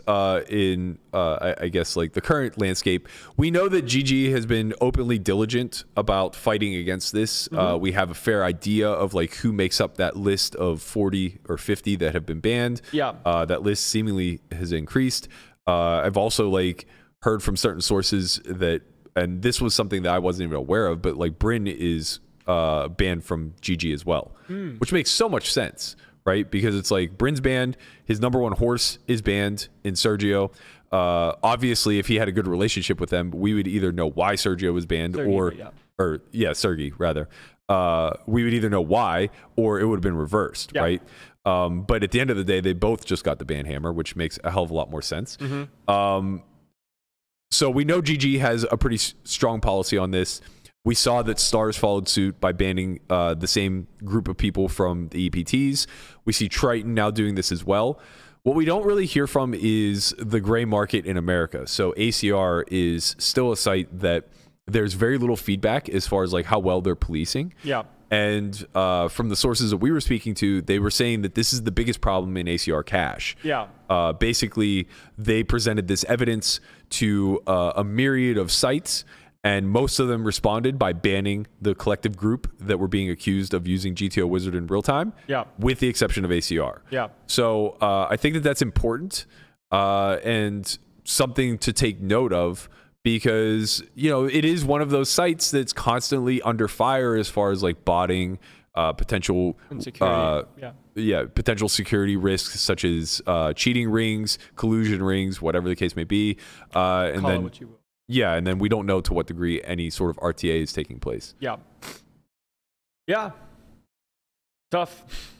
in I guess like the current landscape. We know that GG has been openly diligent about fighting against this. We have a fair idea of like who makes up that list of 40 or 50 that have been banned. Yeah. That list seemingly has increased. I've also like heard from certain sources that, and this was something that I wasn't even aware of, but like Bryn is banned from GG as well, which makes so much sense. Right, because it's like Bryn's banned, his number one horse is banned in Sergio. Obviously, if he had a good relationship with them, we would either know why Sergio was banned, Sergey, Sergey rather. We would either know why, or it would have been reversed, Yeah. right? But at the end of the day, they both just got the ban hammer, which makes a hell of a lot more sense. So we know GG has a pretty strong policy on this. We saw that Stars followed suit by banning the same group of people from the EPTs. We see Triton now doing this as well. What we don't really hear from is the gray market in America. So ACR is still a site that there's very little feedback as far as like how well they're policing. Yeah. And from the sources that we were speaking to, they were saying that this is the biggest problem in ACR cache. Yeah. Basically, they presented this evidence to a myriad of sites, and most of them responded by banning the collective group that were being accused of using GTO Wizard in real time, with the exception of ACR. Yeah. So I think that that's important and something to take note of, because, you know, it is one of those sites that's constantly under fire as far as like botting, potential potential security risks such as cheating rings, collusion rings, whatever the case may be. And Call it then what you will. yeah, and then we don't know to what degree any sort of RTA is taking place. Yeah. Yeah. Tough.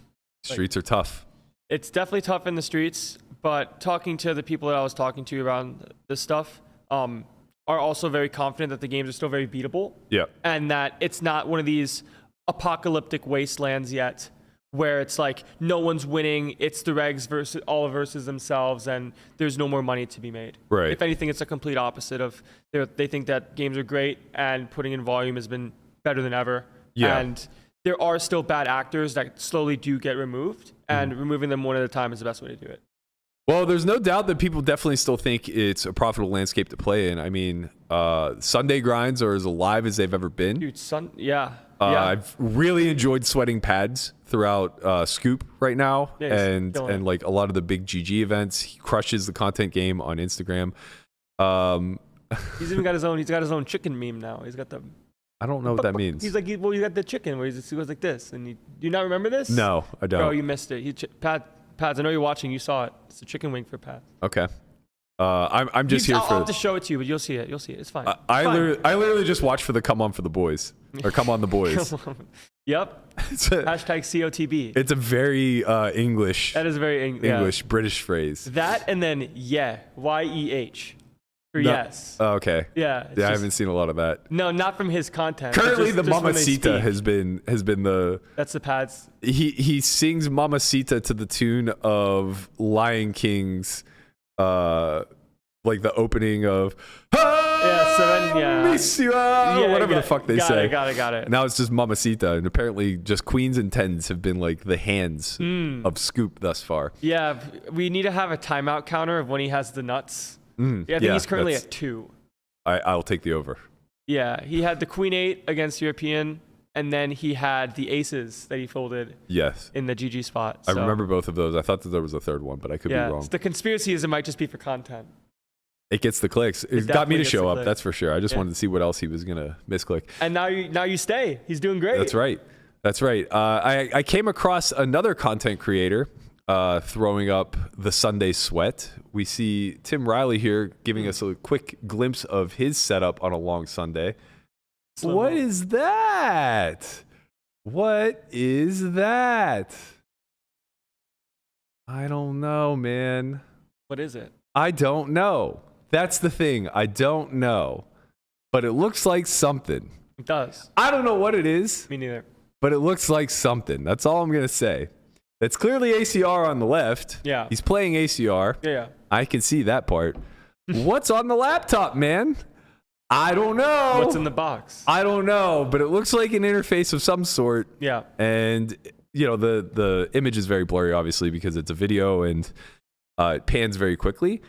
Streets are tough. It's definitely tough in the streets, but talking to the people that I was talking to around this stuff, are also very confident that the games are still very beatable. Yeah. And that it's not one of these apocalyptic wastelands yet where it's like no one's winning, it's the regs versus all versus themselves, and there's no more money to be made. Right. If anything, it's a complete opposite of they think that games are great and putting in volume has been better than ever. Yeah. And there are still bad actors that slowly do get removed, and removing them one at a time is the best way to do it. Well, there's no doubt that people definitely still think it's a profitable landscape to play in. I mean, Sunday grinds are as alive as they've ever been. Dude, yeah. I've really enjoyed sweating pads throughout Scoop right now, and like a lot of the big GG events. He crushes the content game on Instagram. He's even got his own chicken meme now. He's got the. I don't know what that means. He's like, well, you got the chicken where he goes like this, and do you not remember this? No, I don't. Bro, you missed it. Pads, I know you're watching. You saw it. It's a chicken wing for Pads. Okay. I'm just here for. I'll have to show it to you, but you'll see it. You'll see it. It's fine. I literally just watch for the come on for the boys, or come on the boys. Yep. Hashtag COTB. It's a very English. That is a very English British phrase. That and then YEH for yes. Oh, okay. Yeah. I haven't seen a lot of that. No, not from his content. Currently, the Mamacita has been the. That's the Pads. He sings Mamacita to the tune of Lion King's, like the opening of. Whatever the fuck they say. Got it. Now it's just Mamacita, and apparently just queens and tens have been like the hands of Scoop thus far. Yeah, we need to have a timeout counter of when he has the nuts. Yeah, I think he's currently at 2. I'll take the over. Yeah, he had the Queen 8 against European, and then he had the aces that he folded. Yes. In the GG spot. I remember both of those. I thought that there was a third one, but I could be wrong. The conspiracy is it might just be for content. It gets the clicks. It got me to show up, that's for sure. I just wanted to see what else he was going to misclick. And now you stay. He's doing great. That's right. I came across another content creator throwing up the Sunday sweat. We see Tim Riley here giving us a quick glimpse of his setup on a long Sunday. What is that? What is that? I don't know, man. What is it? I don't know. That's the thing. I don't know. But it looks like something. It does. I don't know what it is. Me neither. But it looks like something. That's all I'm going to say. It's clearly ACR on the left. Yeah. He's playing ACR. Yeah. I can see that part. What's on the laptop, man? I don't know. What's in the box? I don't know, but it looks like an interface of some sort. Yeah. And, you know, the image is very blurry, obviously, because it's a video and it pans very quickly.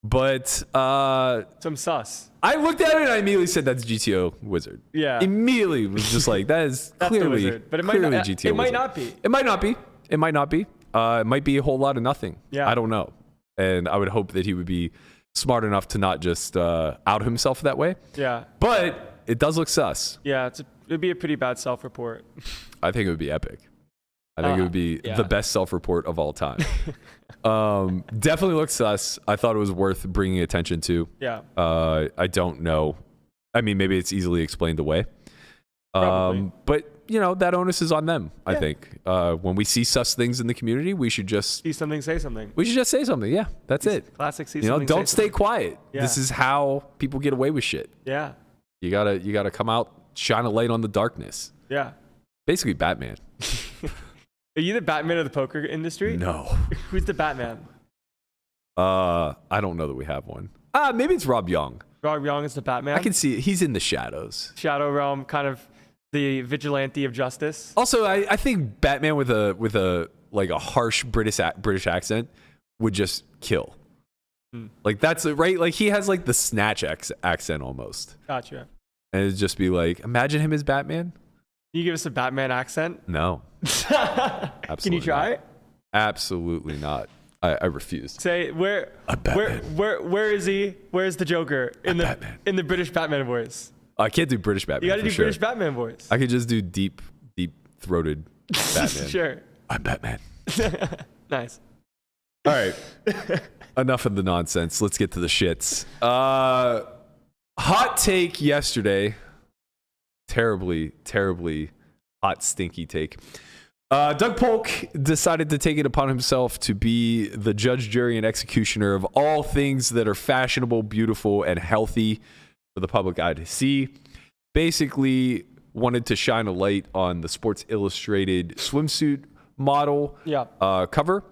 But some sus. I looked at it and I immediately said that's GTO Wizard. Yeah. Immediately was just like, that is clearly, Wizard. But it clearly might not, GTO it might Wizard. not be. It might not be. It might not be. It might be a whole lot of nothing. Yeah. I don't know. And I would hope that he would be smart enough to not just out himself that way. Yeah. But it does look sus. Yeah, it'd be a pretty bad self-report. I think it would be epic. I think it would be the best self-report of all time. Definitely looks sus. I thought it was worth bringing attention to. Yeah. I don't know. I mean, maybe it's easily explained away. But, you know, that onus is on them, I think. When we see sus things in the community, we should just... See something, say something. We should just say something. Yeah, that's it. Classic see something, something, don't say stay something. quiet. Yeah. This is how people get away with shit. Yeah. You gotta come out shine a light on the darkness. Yeah. Basically Batman. Are you the Batman of the poker industry? No. Who's the Batman? I don't know that we have one. Maybe it's Rob Young. Rob Young is the Batman. I can see it. He's in the shadows. Shadow Realm, kind of the vigilante of justice. Also, I think Batman with a like a harsh British accent would just kill. Like that's right. Like he has like the Snatch accent almost. Gotcha. And it'd just be like, imagine him as Batman. Can you give us a Batman accent? No. Can you try it? Absolutely not. I refuse. Say where is he? Where's the Joker in the British Batman voice? I can't do British Batman. You got to do sure. British Batman voice. I could just do deep throated Batman. Sure. I'm Batman. Nice. All right. Enough of the nonsense. Let's get to the shits. Hot take yesterday. Terribly hot, stinky take. Doug Polk decided to take it upon himself to be the judge, jury, and executioner of all things that are fashionable, beautiful, and healthy for the public eye to see. Basically, wanted to shine a light on the Sports Illustrated swimsuit model cover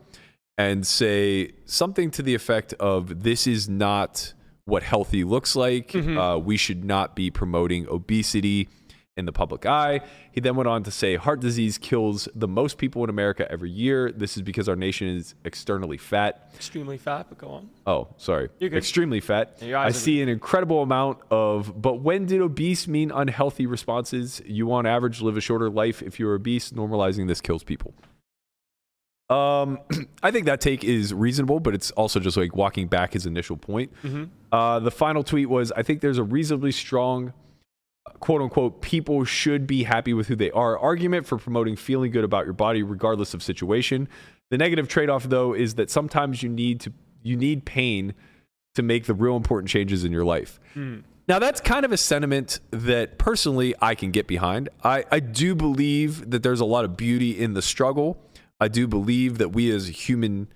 and say something to the effect of, this is not what healthy looks like. We should not be promoting obesity in the public eye. He then went on to say heart disease kills the most people in America every year. This is because our nation is externally fat. Extremely fat, but go on. Oh, sorry. You're good. Extremely fat. I see an incredible amount of, but when did obese mean unhealthy responses? You on average live a shorter life if you're obese. Normalizing this kills people. I think that take is reasonable, but it's also just like walking back his initial point. The final tweet was, I think there's a reasonably strong quote unquote, people should be happy with who they are argument for promoting feeling good about your body regardless of situation. The negative trade-off though is that sometimes you need pain to make the real important changes in your life. Now that's kind of a sentiment that personally I can get behind. I do believe that there's a lot of beauty in the struggle. I do believe that we as human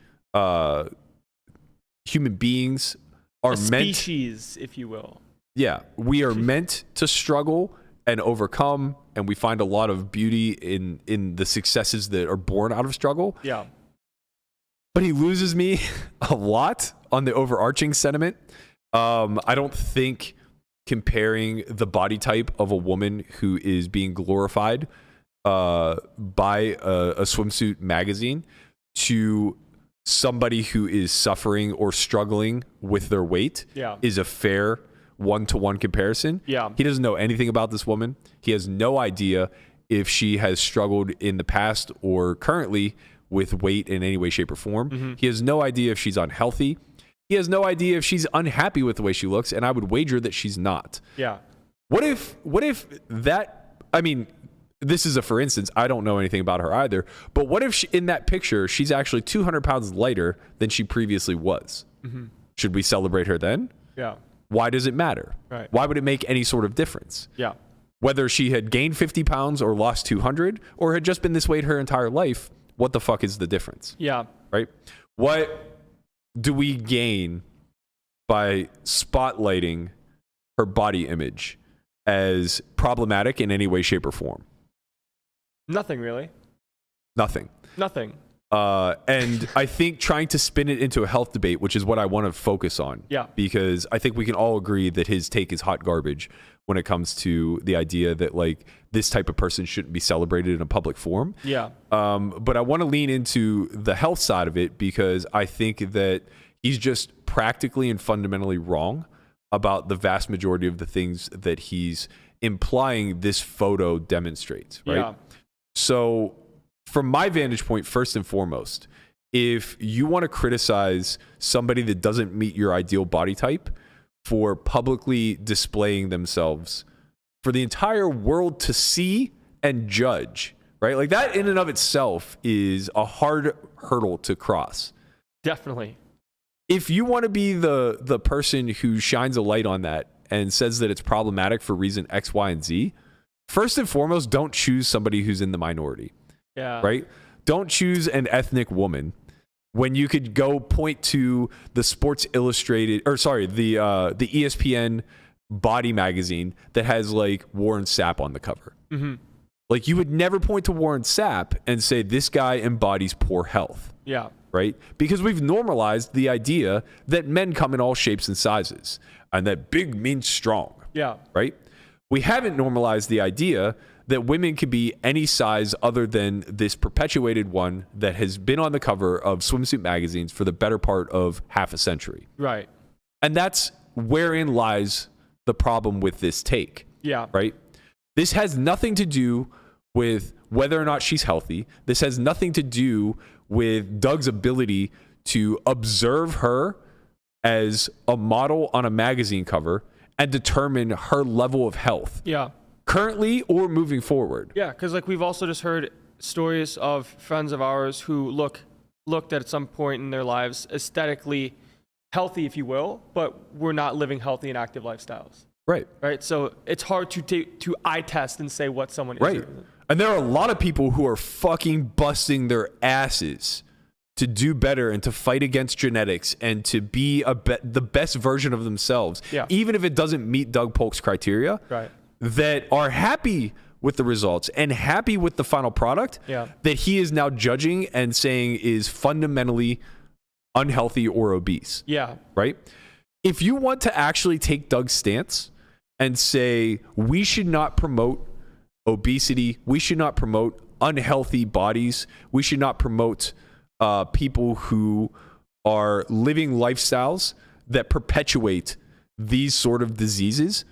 beings are species, if you will. Yeah, we are meant to struggle and overcome, and we find a lot of beauty in the successes that are born out of struggle. Yeah. But he loses me a lot on the overarching sentiment. I don't think comparing the body type of a woman who is being glorified by a swimsuit magazine to somebody who is suffering or struggling with their weight is a fair one-to-one comparison. Yeah. He doesn't know anything about this woman. He has no idea if she has struggled in the past or currently with weight in any way, shape, or form. He has no idea if she's unhealthy. He has no idea if she's unhappy with the way she looks, and I would wager that she's not. Yeah. What if that, I mean, this is a for instance, I don't know anything about her either, but what if in that picture, she's actually 200 pounds lighter than she previously was? Should we celebrate her then? Yeah. Why does it matter? Right. Why would it make any sort of difference? Yeah. Whether she had gained 50 pounds or lost 200 or had just been this weight her entire life, what the fuck is the difference? Yeah. Right? What do we gain by spotlighting her body image as problematic in any way, shape, or form? Nothing really. Nothing. And I think trying to spin it into a health debate, which is what I want to focus on. Yeah. Because I think we can all agree that his take is hot garbage when it comes to the idea that like this type of person shouldn't be celebrated in a public forum. Yeah. But I want to lean into the health side of it because I think that he's just practically and fundamentally wrong about the vast majority of the things that he's implying this photo demonstrates. Right. Yeah. So from my vantage point, first and foremost, if you want to criticize somebody that doesn't meet your ideal body type for publicly displaying themselves for the entire world to see and judge, right? Like that in and of itself is a hard hurdle to cross. Definitely. If you want to be the person who shines a light on that and says that it's problematic for reason X, Y, and Z, first and foremost, don't choose somebody who's in the minority. Yeah. Right? Don't choose an ethnic woman when you could go point to the Sports Illustrated, or sorry, the ESPN body magazine that has like Warren Sapp on the cover. Like you would never point to Warren Sapp and say this guy embodies poor health. Yeah. Right? Because we've normalized the idea that men come in all shapes and sizes and that big means strong. Yeah. Right? We haven't normalized the idea that women can be any size other than this perpetuated one that has been on the cover of swimsuit magazines for the better part of half a century. Right. And that's wherein lies the problem with this take. Yeah. Right? This has nothing to do with whether or not she's healthy. This has nothing to do with Doug's ability to observe her as a model on a magazine cover and determine her level of health. Yeah. Currently or moving forward. Yeah, because like we've also just heard stories of friends of ours who looked at some point in their lives aesthetically healthy, if you will, but were not living healthy and active lifestyles. Right. Right. So it's hard to eye test and say what someone is. Right. And there are a lot of people who are fucking busting their asses to do better and to fight against genetics and to be the best version of themselves, even if it doesn't meet Doug Polk's criteria, right, that are happy with the results and happy with the final product that he is now judging and saying is fundamentally unhealthy or obese. Yeah. Right? If you want to actually take Doug's stance and say we should not promote obesity, we should not promote unhealthy bodies, we should not promote people who are living lifestyles that perpetuate these sort of diseases,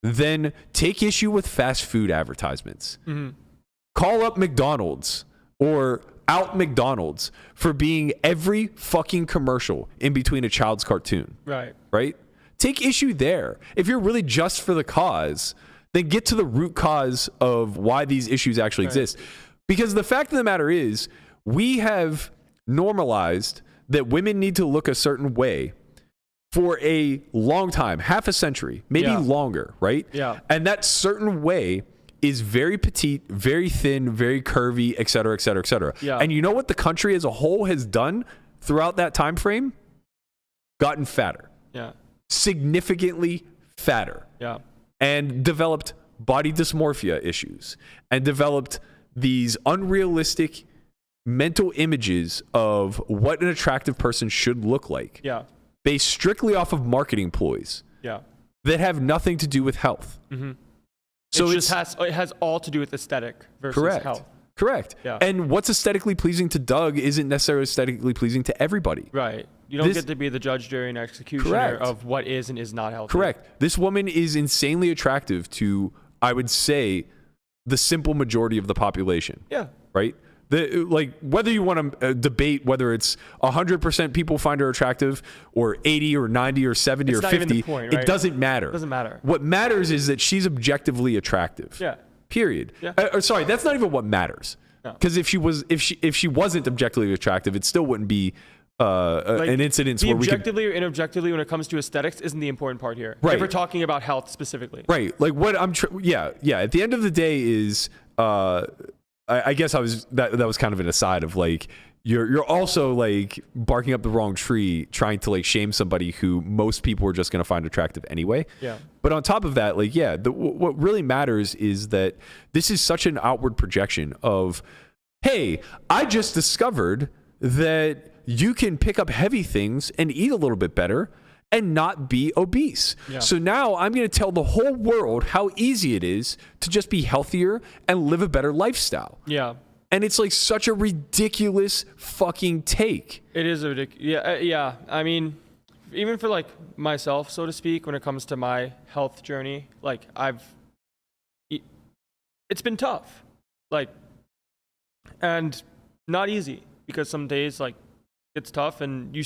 then take issue with fast food advertisements. Call up McDonald's or out McDonald's for being every fucking commercial in between a child's cartoon. Right. Right? Take issue there. If you're really just for the cause, then get to the root cause of why these issues actually exist. Because the fact of the matter is, we have normalized that women need to look a certain way for a long time, half a century, maybe longer, right? Yeah. And that certain way is very petite, very thin, very curvy, et cetera, et cetera, et cetera. Yeah. And you know what the country as a whole has done throughout that time frame? Gotten fatter. Yeah. Significantly fatter. Yeah. And developed body dysmorphia issues and developed these unrealistic mental images of what an attractive person should look like. Yeah. Based strictly off of marketing ploys. Yeah. That have nothing to do with health. So it has all to do with aesthetic versus health. Correct. Yeah. And what's aesthetically pleasing to Doug isn't necessarily aesthetically pleasing to everybody. Right. You don't get to be the judge, jury, and executioner of what is and is not healthy. Correct. This woman is insanely attractive to, I would say, the simple majority of the population. Yeah. Right? Like whether you want to debate whether it's 100% people find her attractive or 80 or 90 or 70 or 50, it doesn't matter. It doesn't matter. What matters is that she's objectively attractive. Yeah. Period. Yeah. Sorry, that's not even what matters. Because if she wasn't objectively attractive, it still wouldn't be an incident where we could... objectively or inobjectively when it comes to aesthetics isn't the important part here. Right. If we're talking about health specifically. Right. Like what I'm... At the end of the day is... I guess that was kind of an aside of like you're also like barking up the wrong tree trying to like shame somebody who most people are just going to find attractive anyway. Yeah. But on top of that, like what really matters is that this is such an outward projection of, hey, I just discovered that you can pick up heavy things and eat a little bit better and not be obese. Yeah. So now I'm going to tell the whole world how easy it is to just be healthier and live a better lifestyle. Yeah. And it's like such a ridiculous fucking take. It is a ridiculous. Yeah. I mean, even for like myself, so to speak, when it comes to my health journey, like it's been tough, like, and not easy because some days like it's tough and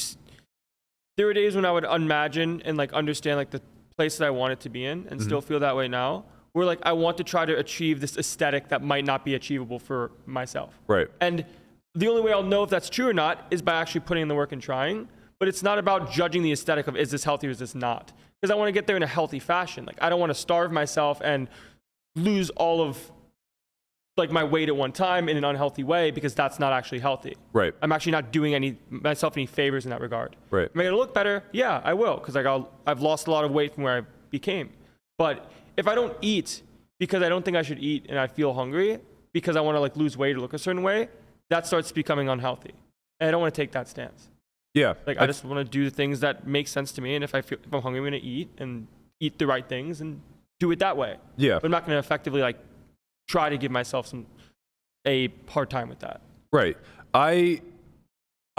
there were days when I would imagine and like understand like the place that I wanted to be in and still feel that way now, where like I want to try to achieve this aesthetic that might not be achievable for myself. Right. And the only way I'll know if that's true or not is by actually putting in the work and trying. But it's not about judging the aesthetic of is this healthy or is this not? Because I want to get there in a healthy fashion. Like I don't want to starve myself and lose all of like my weight at one time in an unhealthy way because that's not actually healthy. Right. I'm actually not doing myself any favors in that regard. Right. Am I gonna look better? Yeah, I will, because like I've lost a lot of weight from where I became. But if I don't eat because I don't think I should eat and I feel hungry because I want to like lose weight or look a certain way, that starts becoming unhealthy. And I don't want to take that stance. Yeah. Like I just want to do the things that make sense to me. And if I'm hungry, I'm going to eat and eat the right things and do it that way. Yeah. But I'm not going to effectively like try to give myself a hard time with that. Right. I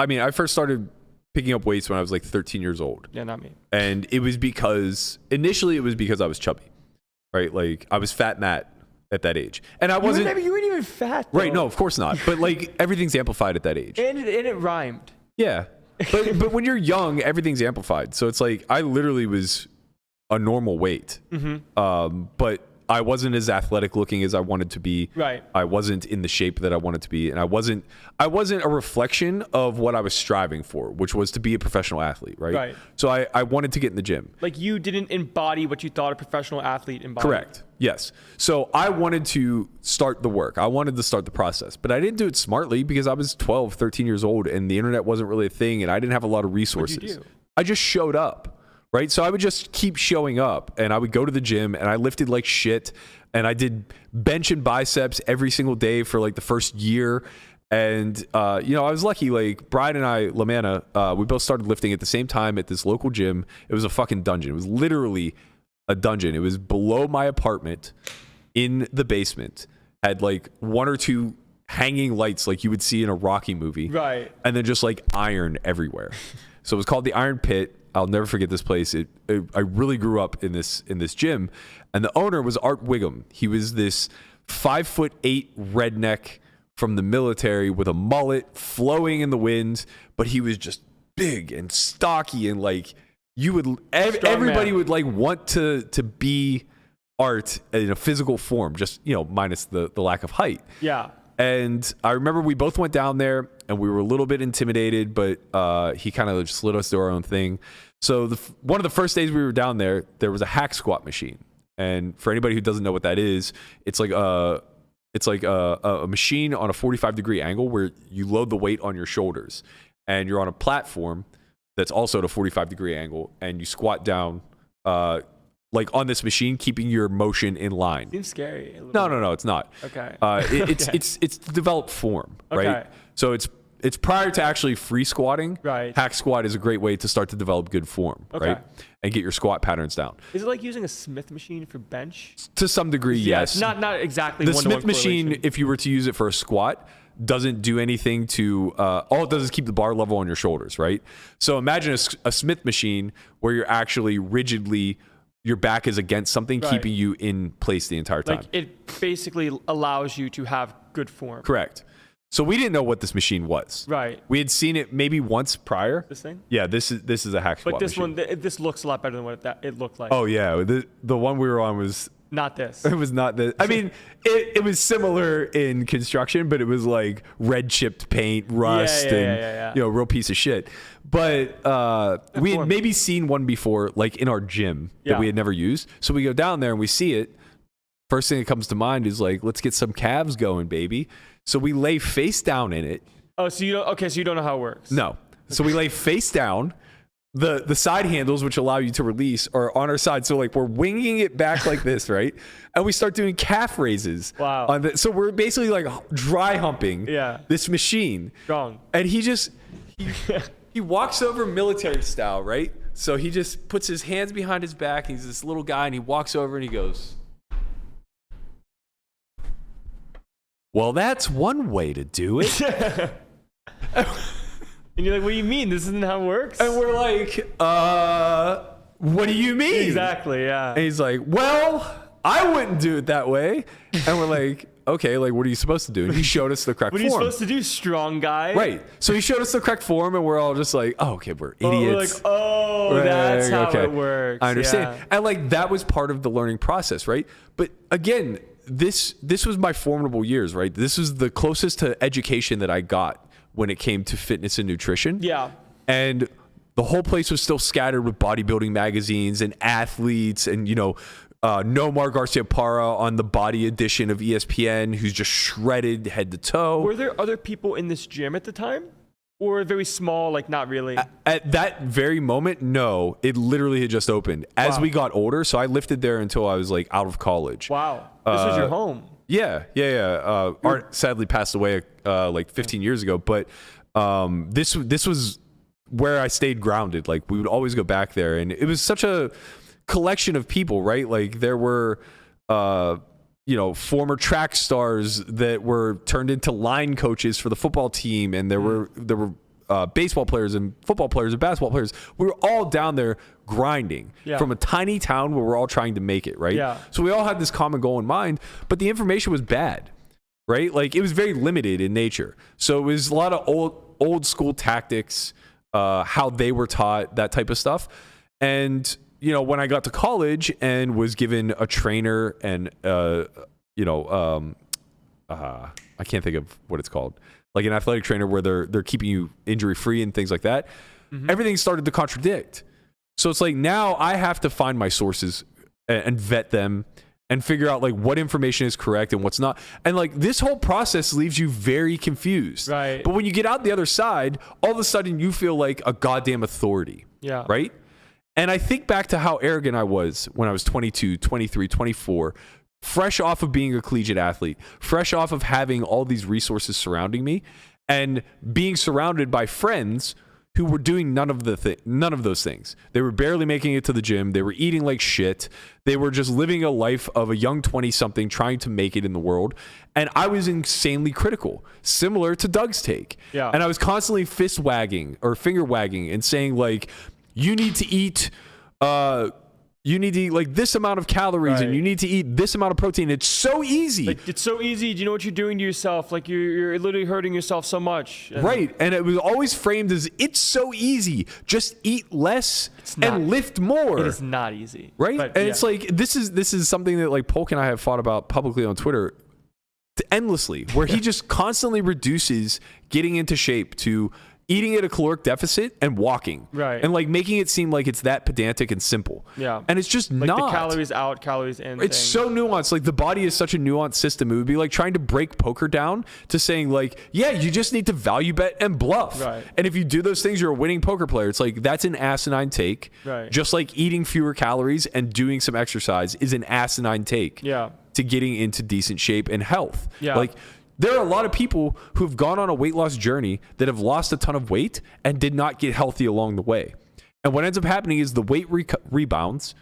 mean, I first started picking up weights when I was like 13 years old. Yeah, not me. And it was initially it was because I was chubby, right? Like I was fat Matt at that age. And I wasn't. You weren't even fat, though. Right. No, of course not. But like everything's amplified at that age. And it rhymed. Yeah. But when you're young, everything's amplified. So it's like I literally was a normal weight. But I wasn't as athletic looking as I wanted to be. Right. I wasn't in the shape that I wanted to be, and I wasn't a reflection of what I was striving for, which was to be a professional athlete, right? Right. So I wanted to get in the gym. Like you didn't embody what you thought a professional athlete embodied. Correct. Yes. So I wanted to start the work. I wanted to start the process, but I didn't do it smartly because I was 12, 13 years old and the internet wasn't really a thing and I didn't have a lot of resources. What'd you do? I just showed up. Right. So I would just keep showing up and I would go to the gym and I lifted like shit and I did bench and biceps every single day for like the first year. And, I was lucky. Like Brian and I, Lamanna, we both started lifting at the same time at this local gym. It was a fucking dungeon. It was literally a dungeon. It was below my apartment in the basement, had like one or two hanging lights like you would see in a Rocky movie. Right. And then just like iron everywhere. So it was called the Iron Pit. I'll never forget this place. I really grew up in this gym, and the owner was Art Wiggum. He was this 5'8" redneck from the military with a mullet flowing in the wind, but he was just big and stocky and like everybody would like want to be Art in a physical form, just minus the lack of height. Yeah. And I remember we both went down there and we were a little bit intimidated, but he kind of just let us do our own thing. So one of the first days we were down there, there was a hack squat machine. And for anybody who doesn't know what that is, it's like a machine on a 45-degree angle where you load the weight on your shoulders and you're on a platform that's also at a 45-degree angle and you squat down like on this machine, keeping your motion in line. Seems scary. No, it's not. Okay. It's developed form, right? Okay. So it's prior to actually free squatting. Right. Hack squat is a great way to start to develop good form, Okay. right? And get your squat patterns down. Is it like using a Smith machine for bench? To some degree, yes. It's not exactly The one-to-one Smith machine, correlation. if you were to use it for a squat, doesn't do anything to all it does is keep the bar level on your shoulders, right? So imagine a Smith machine where you're actually rigidly your back is against something, Right. keeping you in place the entire time. Like it basically allows you to have good form. Correct. So we didn't know what this machine was. Right. We had seen it maybe once prior. This thing? Yeah, this is a hack squat But this machine. one, this looks a lot better than what it looked like. Oh yeah, the one we were on was Not this. it was not the. I mean, it was similar in construction, but it was like red chipped paint, rust, Yeah. real piece of shit. But we had form. maybe seen one before, like in our gym that Yeah. we had never used. So we go down there and we see it. First thing that comes to mind is like, let's get some calves going, baby. So we lay face down in it. Oh, so you don't know how it works. No. So we lay face down. The side handles, which allow you to release, are on our side. So like we're winging it back like this, right? And we start doing calf raises. Wow. So we're basically like dry humping this machine. Strong. And he walks over military style, right? So he just puts his hands behind his back. He's this little guy, and he walks over and he goes, well, that's one way to do it. And you're like, what do you mean? This isn't how it works? And we're like, what do you mean? Exactly, yeah. And he's like, well, I wouldn't do it that way. And we're like, okay, like, what are you supposed to do? And he showed us the correct What are you form. supposed to do, strong guy? Right. So he showed us the correct form, and we're all just like, oh, okay, we're idiots. We're like, that's how okay. it works. I understand. Yeah. And like, that was part of the learning process, right? But again, this was my formidable years, right? This is the closest to education that I got when it came to fitness and nutrition. Yeah. And the whole place was still scattered with bodybuilding magazines and athletes and, Nomar Garcia Parra on the body edition of ESPN, who's just shredded head to toe. Were there other people in this gym at the time? Or very small, like not really? At that very moment, no. It literally had just opened. As we got older, so I lived there until I was like out of college. Wow. This was your home. Yeah. Art sadly passed away like 15 years ago, but this was where I stayed grounded. Like we would always go back there, and it was such a collection of people, right? Like there were former track stars that were turned into line coaches for the football team, and there were baseball players and football players and basketball players. We were all down there grinding from a tiny town where we're all trying to make it, right? Yeah. So we all had this common goal in mind, but the information was bad, right? Like it was very limited in nature. So it was a lot of old school tactics, how they were taught, that type of stuff. And when I got to college and was given a trainer and, I can't think of what it's called, like an athletic trainer where they're keeping you injury free and things like that. Mm-hmm. Everything started to contradict. So it's like now I have to find my sources and vet them and figure out like what information is correct and what's not. And like this whole process leaves you very confused. Right. But when you get out the other side, all of a sudden you feel like a goddamn authority. Yeah. Right. And I think back to how arrogant I was when I was 22, 23, 24, fresh off of being a collegiate athlete, fresh off of having all these resources surrounding me and being surrounded by friends who were doing none of those things. They were barely making it to the gym. They were eating like shit. They were just living a life of a young 20-something trying to make it in the world. And I was insanely critical, similar to Doug's take. Yeah. And I was constantly fist wagging or finger wagging and saying like, you need to eat like this amount of calories and you need to eat this amount of protein. It's so easy. Like, it's so easy. Do you know what you're doing to yourself? Like you're literally hurting yourself so much. Right. And it was always framed as it's so easy. Just eat less and lift more. It is not easy. Right. But, and it's like this is something that like Polk and I have fought about publicly on Twitter endlessly, where he just constantly reduces getting into shape to eating at a caloric deficit and walking. Right. And like making it seem like it's that pedantic and simple. Yeah. And it's just like not. the calories out, calories in. It's so nuanced. Like the body is such a nuanced system. It would be like trying to break poker down to saying like, yeah, you just need to value bet and bluff. Right. And if you do those things, you're a winning poker player. It's like, that's an asinine take. Right. Just like eating fewer calories and doing some exercise is an asinine take. Yeah. To getting into decent shape and health. Yeah. Like there are a lot of people who've gone on a weight loss journey that have lost a ton of weight and did not get healthy along the way. And what ends up happening is the weight rebounds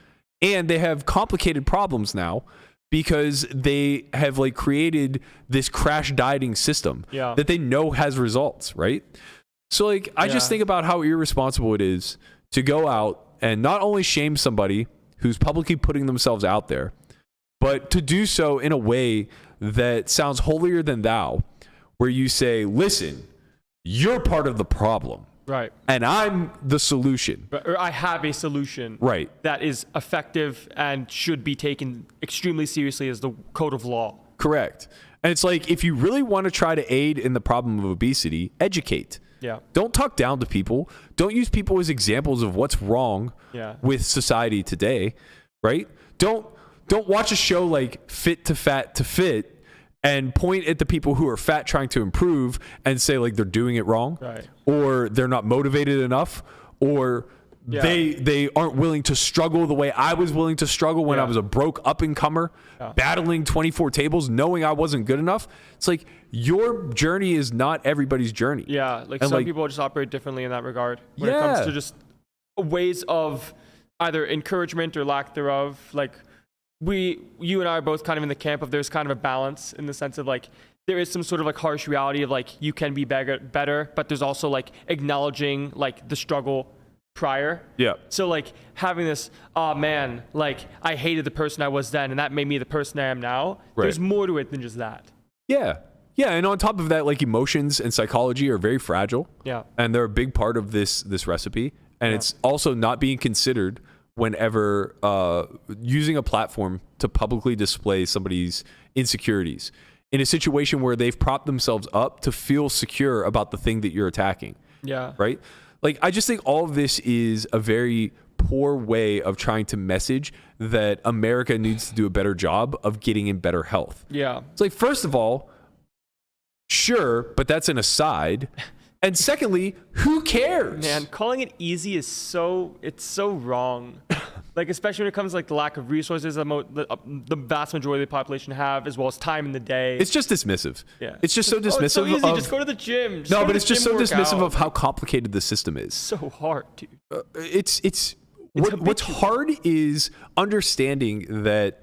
and they have complicated problems now because they have like created this crash dieting system that they know has results, right? So like, I just think about how irresponsible it is to go out and not only shame somebody who's publicly putting themselves out there, but to do so in a way that sounds holier than thou, where you say, listen, you're part of the problem. Right. And I'm the solution. Or I have a solution. Right. That is effective and should be taken extremely seriously as the code of law. Correct. And it's like, if you really want to try to aid in the problem of obesity, educate. Yeah. Don't talk down to people. Don't use people as examples of what's wrong with society today, right? Don't watch a show like Fit to Fat to Fit and point at the people who are fat trying to improve and say like they're doing it wrong, right, or they're not motivated enough, or they aren't willing to struggle the way I was willing to struggle when I was a broke up-and-comer, battling 24 tables, knowing I wasn't good enough. It's like your journey is not everybody's journey. Yeah, like and some people just operate differently in that regard when it comes to just ways of either encouragement or lack thereof. Like you and I are both kind of in the camp of there's kind of a balance in the sense of like there is some sort of like harsh reality of like you can be better, but there's also like acknowledging like the struggle prior. Yeah. So like having this, oh man, like I hated the person I was then and that made me the person I am now. Right. There's more to it than just that. Yeah. Yeah. And on top of that, like emotions and psychology are very fragile. Yeah. And they're a big part of this recipe. And it's also not being considered whenever using a platform to publicly display somebody's insecurities in a situation where they've propped themselves up to feel secure about the thing that you're attacking. Yeah. Right? Like, I just think all of this is a very poor way of trying to message that America needs to do a better job of getting in better health. Yeah. It's like, first of all, sure, but that's an aside. And secondly, who cares? Man, calling it easy is so wrong. Like, especially when it comes to like the lack of resources that the vast majority of the population have, as well as time in the day. It's just dismissive. Yeah. It's just so dismissive. Oh, it's so easy. Just go to the gym. No, but it's just so dismissive of how complicated the system is. So hard, dude. What's hard is understanding that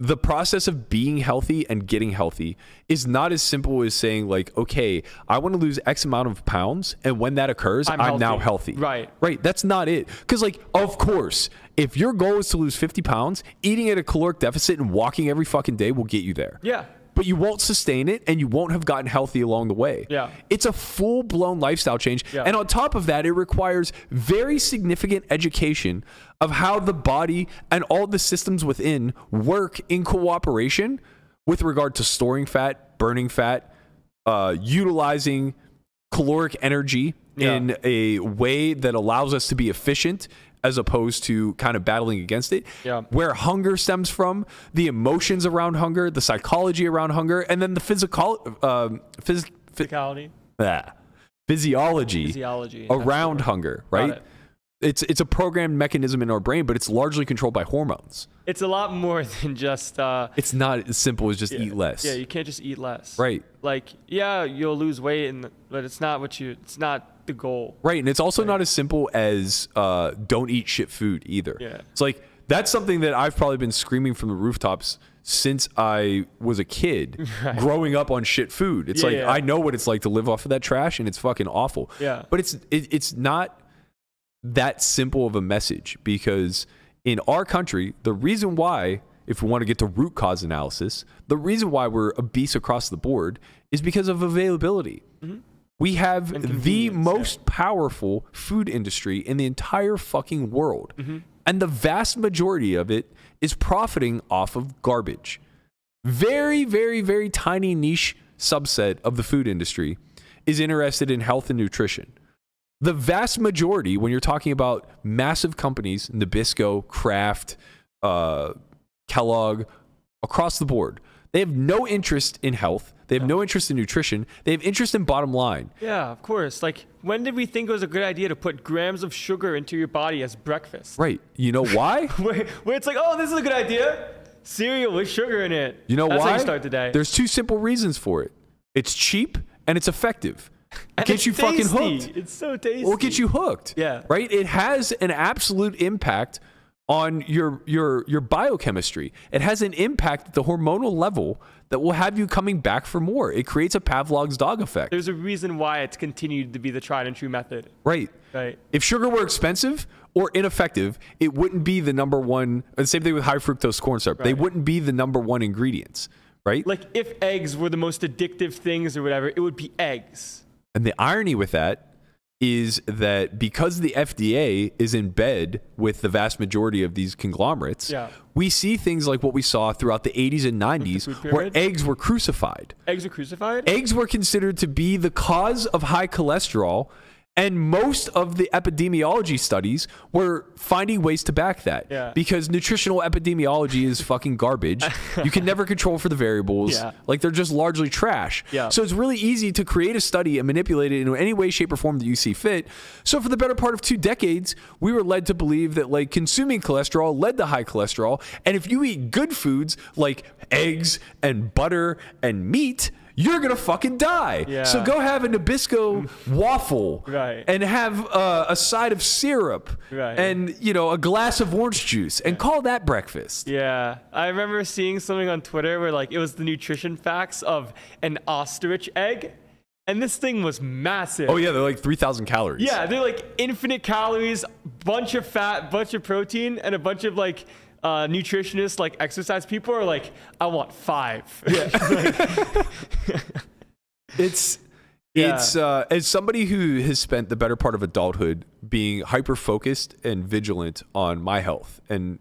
the process of being healthy and getting healthy is not as simple as saying like, okay, I want to lose X amount of pounds, and when that occurs, I'm now healthy. Right. That's not it. Because like, of course, if your goal is to lose 50 pounds, eating at a caloric deficit and walking every fucking day will get you there. Yeah. But you won't sustain it, and you won't have gotten healthy along the way. Yeah. It's a full-blown lifestyle change. Yeah. And on top of that, it requires very significant education of how the body and all the systems within work in cooperation with regard to storing fat, burning fat, utilizing caloric energy in a way that allows us to be efficient as opposed to kind of battling against it. Yeah. Where hunger stems from, the emotions around hunger, the psychology around hunger, and then the physiology around hunger, right? It's a programmed mechanism in our brain, but it's largely controlled by hormones. It's a lot more than just it's not as simple as just eat less. Yeah, you can't just eat less. Right. Like, yeah, you'll lose weight, but it's not the goal. Right, and it's also not as simple as don't eat shit food either. Yeah. It's like, that's something that I've probably been screaming from the rooftops since I was a kid, growing up on shit food. It's I know what it's like to live off of that trash, and it's fucking awful. Yeah. But it's not that simple of a message, because in our country, the reason why, if we want to get to root cause analysis, the reason why we're obese across the board is because of availability. Mm-hmm. We have the most powerful food industry in the entire fucking world. Mm-hmm. And the vast majority of it is profiting off of garbage. Very, very, very tiny niche subset of the food industry is interested in health and nutrition. The vast majority, when you're talking about massive companies, Nabisco, Kraft, Kellogg, across the board, they have no interest in health. They have no interest in nutrition. They have interest in bottom line. Yeah, of course. Like, when did we think it was a good idea to put grams of sugar into your body as breakfast? Right. You know why? where it's like, oh, this is a good idea. Cereal with sugar in it. You know That's why? How you start the day. There's two simple reasons for it. It's cheap and it's effective. And gets you tasty. fucking hooked. It's so tasty. Or get you hooked. Yeah. Right? It has an absolute impact on your biochemistry. It has an impact at the hormonal level that will have you coming back for more. It creates a Pavlov's dog effect. There's a reason why it's continued to be the tried and true method. Right. If sugar were expensive or ineffective, it wouldn't be the number one. The same thing with high fructose corn syrup. Right. They wouldn't be the number one ingredients, right? Like, if eggs were the most addictive things or whatever, it would be eggs. And the irony with that is that because the FDA is in bed with the vast majority of these conglomerates, we see things like what we saw throughout the 80s and 90s where eggs were crucified. Eggs were crucified? Eggs were considered to be the cause of high cholesterol, and most of the epidemiology studies were finding ways to back that. Yeah. Because nutritional epidemiology is fucking garbage. You can never control for the variables. Yeah. Like, they're just largely trash. Yeah. So it's really easy to create a study and manipulate it in any way, shape, or form that you see fit. So for the better part of 2 decades, we were led to believe that like consuming cholesterol led to high cholesterol. And if you eat good foods like eggs and butter and meat, you're going to fucking die. Yeah. So go have a Nabisco waffle and have a side of syrup and, you know, a glass of orange juice and call that breakfast. Yeah. I remember seeing something on Twitter where like it was the nutrition facts of an ostrich egg. And this thing was massive. Oh, yeah. They're like 3,000 calories. Yeah. They're like infinite calories, bunch of fat, bunch of protein, and a bunch of like nutritionists, like exercise people are like, I want 5. Yeah. It's as somebody who has spent the better part of adulthood being hyper focused and vigilant on my health and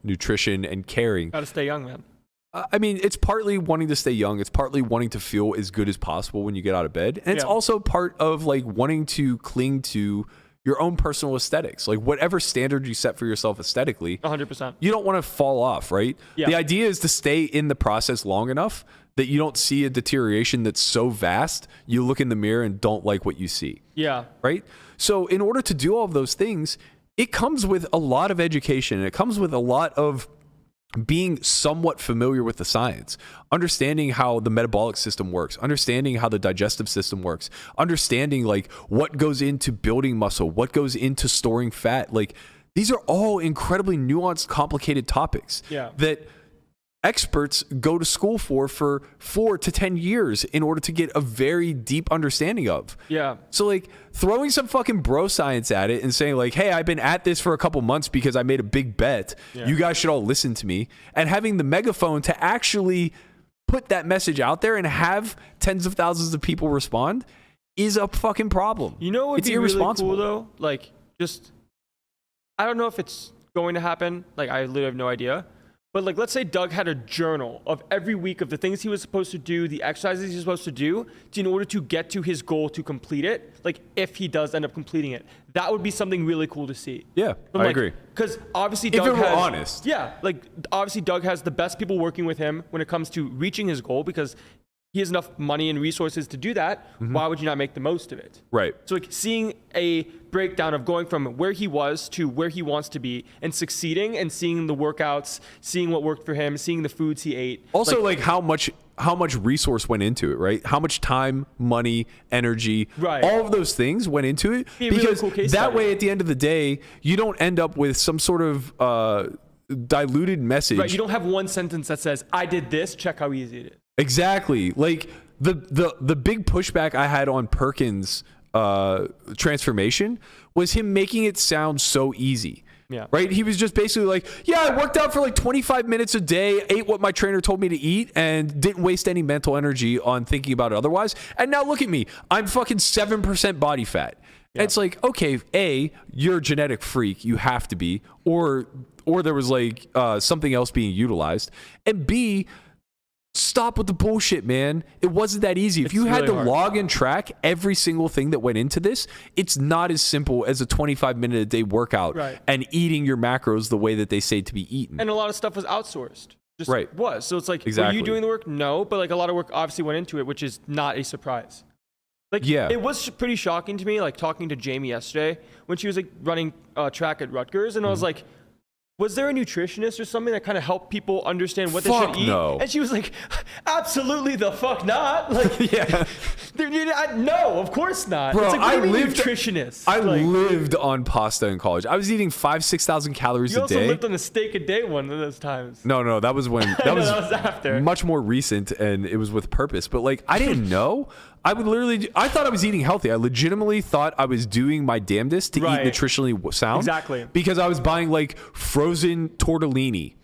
nutrition and caring. Gotta stay young, man. I mean, it's partly wanting to stay young. It's partly wanting to feel as good as possible when you get out of bed. And it's also part of like wanting to cling to your own personal aesthetics. Like whatever standard you set for yourself aesthetically, 100%. you don't want to fall off, right? Yeah. The idea is to stay in the process long enough that you don't see a deterioration that's so vast, you look in the mirror and don't like what you see. Yeah. Right? So in order to do all of those things, it comes with a lot of education. It comes with a lot of being somewhat familiar with the science, understanding how the metabolic system works, understanding how the digestive system works, understanding like what goes into building muscle, what goes into storing fat. Like these are all incredibly nuanced, complicated topics that experts go to school for 4 to 10 years in order to get a very deep understanding of. Yeah. So like throwing some fucking bro science at it and saying like, hey, I've been at this for a couple months because I made a big bet. You guys should all listen to me. And having the megaphone to actually put that message out there and have tens of thousands of people respond is a fucking problem. You know what would it's be irresponsible. really cool though? Like just, I don't know if it's going to happen. Like I literally have no idea. But like, let's say Doug had a journal of every week of the things he was supposed to do, the exercises he's supposed to do in order to get to his goal to complete it. Like if he does end up completing it, that would be something really cool to see. Yeah, I agree. Because obviously If Doug we're has, honest. Yeah, like obviously Doug has the best people working with him when it comes to reaching his goal because he has enough money and resources to do that. Why would you not make the most of it? Right. So like seeing a breakdown of going from where he was to where he wants to be and succeeding and seeing the workouts, seeing what worked for him, seeing the foods he ate. Also like how much resource went into it, right? How much time, money, energy, all of those things went into it. Because really cool that way at the end of the day, you don't end up with some sort of diluted message. Right. You don't have one sentence that says, I did this, check how easy it is. Exactly. Like the big pushback I had on Perkins' transformation was him making it sound so easy. Yeah. Right? He was just basically like, yeah, I worked out for like 25 minutes a day, ate what my trainer told me to eat, and didn't waste any mental energy on thinking about it otherwise. And now look at me. I'm fucking 7% body fat. Yeah. It's like, okay, A, you're a genetic freak. You have to be. Or there was like something else being utilized. And B, stop with the bullshit, man. It wasn't that easy. If you had to log and track every single thing that went into this, it's not as simple as a 25-minute a day workout and eating your macros the way that they say to be eaten. And a lot of stuff was outsourced. Just was. So it's like, exactly. Were you doing the work? No. But like a lot of work obviously went into it, which is not a surprise. Like, it was pretty shocking to me, like talking to Jamie yesterday when she was like running track at Rutgers. And I was like, was there a nutritionist or something that kind of helped people understand what they should eat? No. And she was like, absolutely the fuck not. Like, no, of course not. Bro, it's like, what do you mean nutritionist? I lived on pasta in college. I was eating 6,000 calories a day. You also lived on a steak a day one of those times. No, that was when that was after. Much more recent, and it was with purpose. But like, I didn't know. I thought I was eating healthy. I legitimately thought I was doing my damnedest to eat nutritionally sound. Exactly. Because I was buying like frozen tortellini.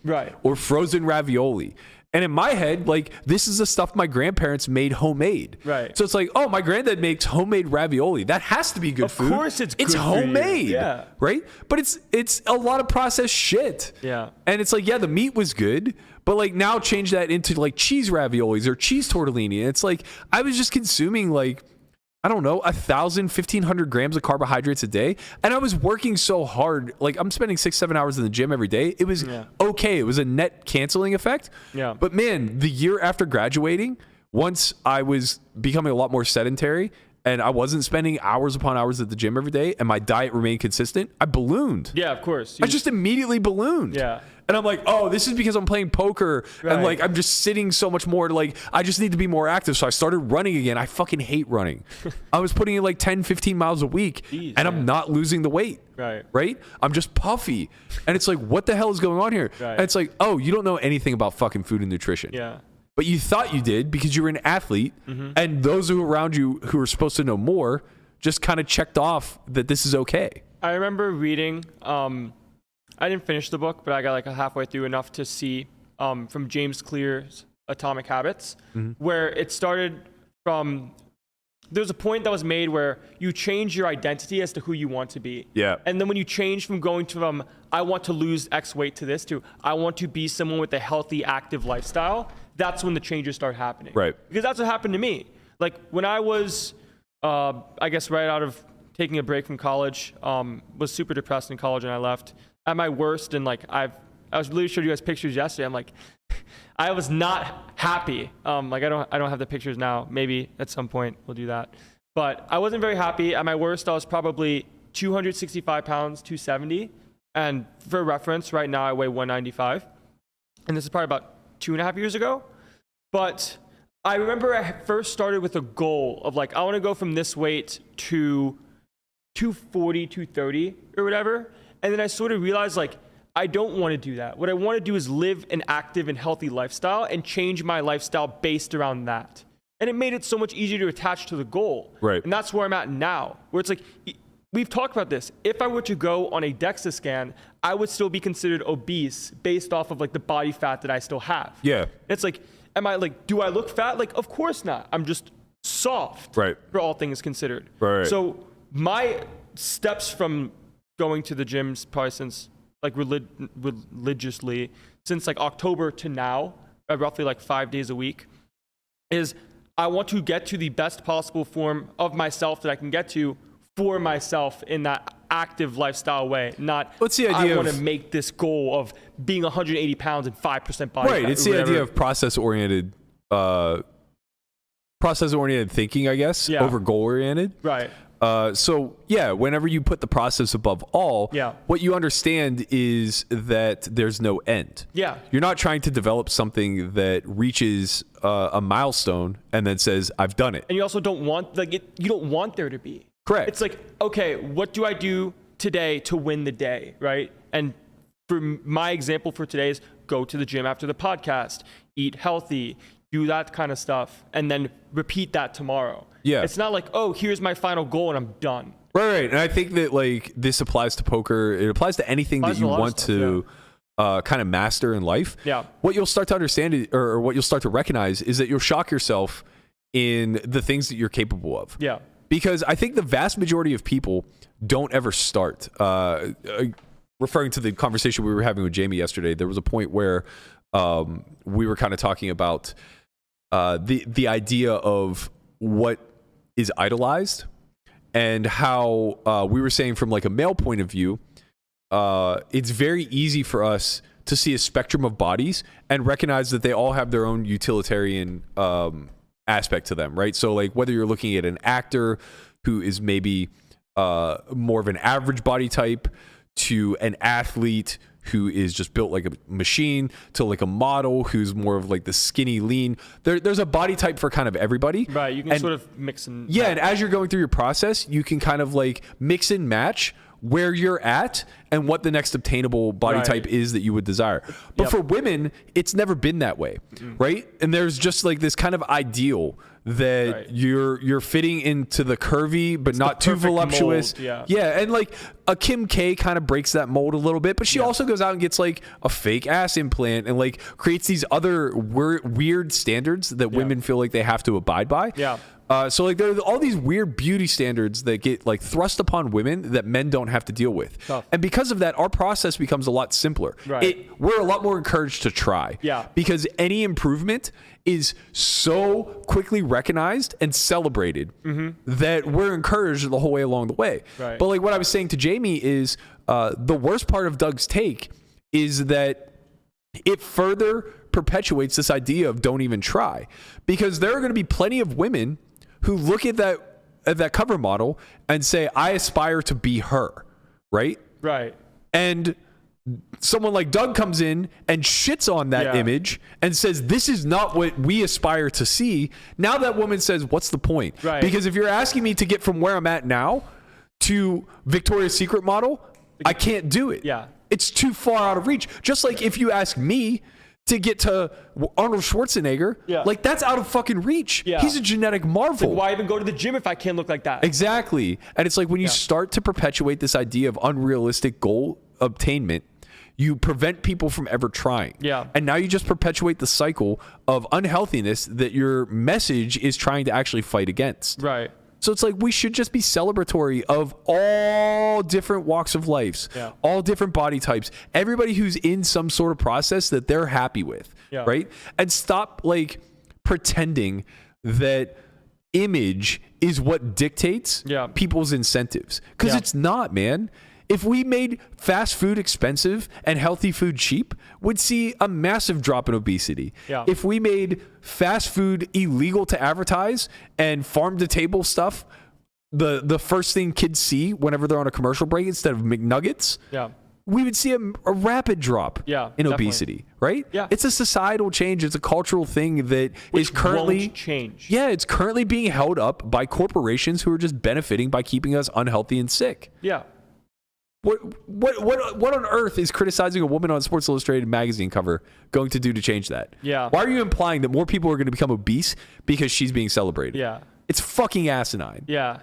Or frozen ravioli. And in my head, like, this is the stuff my grandparents made homemade. So it's like, oh, my granddad makes homemade ravioli. That has to be good food. Of course it's good It's homemade. Yeah. Right? But it's a lot of processed shit. Yeah. And it's like, yeah, the meat was good. But like now change that into like cheese raviolis or cheese tortellini. And it's like, I was just consuming like, I don't know, 1,500 grams of carbohydrates a day. And I was working so hard. Like I'm spending 6-7 hours in the gym every day. It was okay. It was a net canceling effect. Yeah. But man, the year after graduating, once I was becoming a lot more sedentary and I wasn't spending hours upon hours at the gym every day and my diet remained consistent, I ballooned. Yeah, of course. I just immediately ballooned. Yeah. And I'm like, oh, this is because I'm playing poker. And like, I'm just sitting so much more. Like, I just need to be more active. So I started running again. I fucking hate running. I was putting in like 10, 15 miles a week. And I'm not losing the weight. Right? I'm just puffy. And it's like, what the hell is going on here? And it's like, oh, you don't know anything about fucking food and nutrition. Yeah. But you thought you did because you were an athlete. And those who around you who are supposed to know more just kind of checked off that this is okay. I remember reading, I didn't finish the book, but I got like halfway through enough to see from James Clear's Atomic Habits, where it started from, there's a point that was made where you change your identity as to who you want to be. Yeah. And then when you change from I want to lose X weight to this to I want to be someone with a healthy, active lifestyle, that's when the changes start happening. Right. Because that's what happened to me. Like when I was, I guess right out of taking a break from college. Was super depressed in college and I left at my worst. And like I was literally showed you guys pictures yesterday. I'm like, I was not happy. Like I don't have the pictures now. Maybe at some point we'll do that. But I wasn't very happy. At my worst, I was probably 265 pounds, 270. And for reference, right now I weigh 195. And this is probably about 2.5 years ago. But I remember I first started with a goal of like, I want to go from this weight to 240, 230 or whatever. And then I sort of realized like, I don't want to do that. What I want to do is live an active and healthy lifestyle and change my lifestyle based around that. And it made it so much easier to attach to the goal. Right. And that's where I'm at now, where it's like, we've talked about this. If I were to go on a DEXA scan, I would still be considered obese based off of like the body fat that I still have. Yeah. It's like, am I like, do I look fat? Like, of course not. I'm just soft. Right. For all things considered. Right. So my steps from going to the gyms probably since like religiously since like October to now, roughly like 5 days a week, is I want to get to the best possible form of myself that I can get to for myself in that active lifestyle way. Not what's the idea I want to make this goal of being 180 pounds and 5% body fat. Right. It's the idea of process-oriented thinking, I guess, over goal-oriented. Right. So yeah, whenever you put the process above all, what you understand is that there's no end. Yeah. You're not trying to develop something that reaches a milestone and then says, I've done it. And you also don't want, like, you don't want there to be. Correct. It's like, okay, what do I do today to win the day, right? And for my example for today is go to the gym after the podcast, eat healthy, do that kind of stuff, and then repeat that tomorrow. Yeah. It's not like, oh, here's my final goal and I'm done. Right. And I think that like this applies to poker. It applies to anything that you want to kind of master in life. Yeah. What you'll start to understand or what you'll start to recognize is that you'll shock yourself in the things that you're capable of. Yeah. Because I think the vast majority of people don't ever start. Referring to the conversation we were having with Jamie yesterday, there was a point where we were kind of talking about the idea of what is idolized and how we were saying from like a male point of view, it's very easy for us to see a spectrum of bodies and recognize that they all have their own utilitarian aspect to them, right? So like whether you're looking at an actor who is maybe more of an average body type to an athlete who is just built like a machine to like a model who's more of like the skinny lean, there's a body type for kind of everybody. Right. You can sort of mix and match. And as you're going through your process, you can kind of like mix and match where you're at and what the next obtainable body type is that you would desire. But for women, it's never been that way, right? And there's just like this kind of ideal that you're fitting into the curvy but not too voluptuous. Mold, and like a Kim K kind of breaks that mold a little bit, but she also goes out and gets like a fake ass implant and like creates these other weird standards that women feel like they have to abide by. So like there are all these weird beauty standards that get like thrust upon women that men don't have to deal with. And because of that, our process becomes a lot simpler. We're a lot more encouraged to try. Because any improvement is so quickly recognized and celebrated that we're encouraged the whole way along the way. But like what I was saying to Jamie is the worst part of Doug's take is that it further perpetuates this idea of don't even try, because there are going to be plenty of women who look at that cover model and say, I aspire to be her, right? Right. And someone like Doug comes in and shits on that image and says, this is not what we aspire to see. Now that woman says, what's the point? Right. Because if you're asking me to get from where I'm at now to Victoria's Secret model, I can't do it. Yeah. It's too far out of reach. Just like if you ask me to get to Arnold Schwarzenegger, like that's out of fucking reach. He's a genetic marvel. Like, why even go to the gym if I can't look like that? Exactly. And it's like when you start to perpetuate this idea of unrealistic goal obtainment, you prevent people from ever trying. And now you just perpetuate the cycle of unhealthiness that your message is trying to actually fight against. Right. So it's like we should just be celebratory of all different walks of life, all different body types, everybody who's in some sort of process that they're happy with, right? And stop like pretending that image is what dictates people's incentives. Because it's not, man. If we made fast food expensive and healthy food cheap, we'd see a massive drop in obesity. Yeah. If we made fast food illegal to advertise and farm-to-table stuff the first thing kids see whenever they're on a commercial break instead of McNuggets, we would see a rapid drop in obesity, right? Yeah. It's a societal change. It's a cultural thing that is currently won't change. Yeah, it's currently being held up by corporations who are just benefiting by keeping us unhealthy and sick. Yeah. What on earth is criticizing a woman on a Sports Illustrated magazine cover going to do to change that? Yeah. Why are you implying that more people are going to become obese because she's being celebrated? Yeah. It's fucking asinine. Yeah.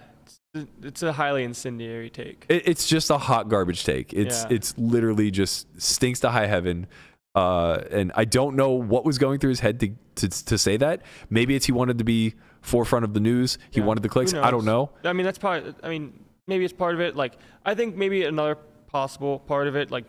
It's a highly incendiary take. It's just a hot garbage take. It's literally just stinks to high heaven. And I don't know what was going through his head to say that. Maybe it's he wanted to be forefront of the news. He wanted the clicks. I don't know. I mean, that's probably, maybe it's part of it. Like, I think maybe another possible part of it, like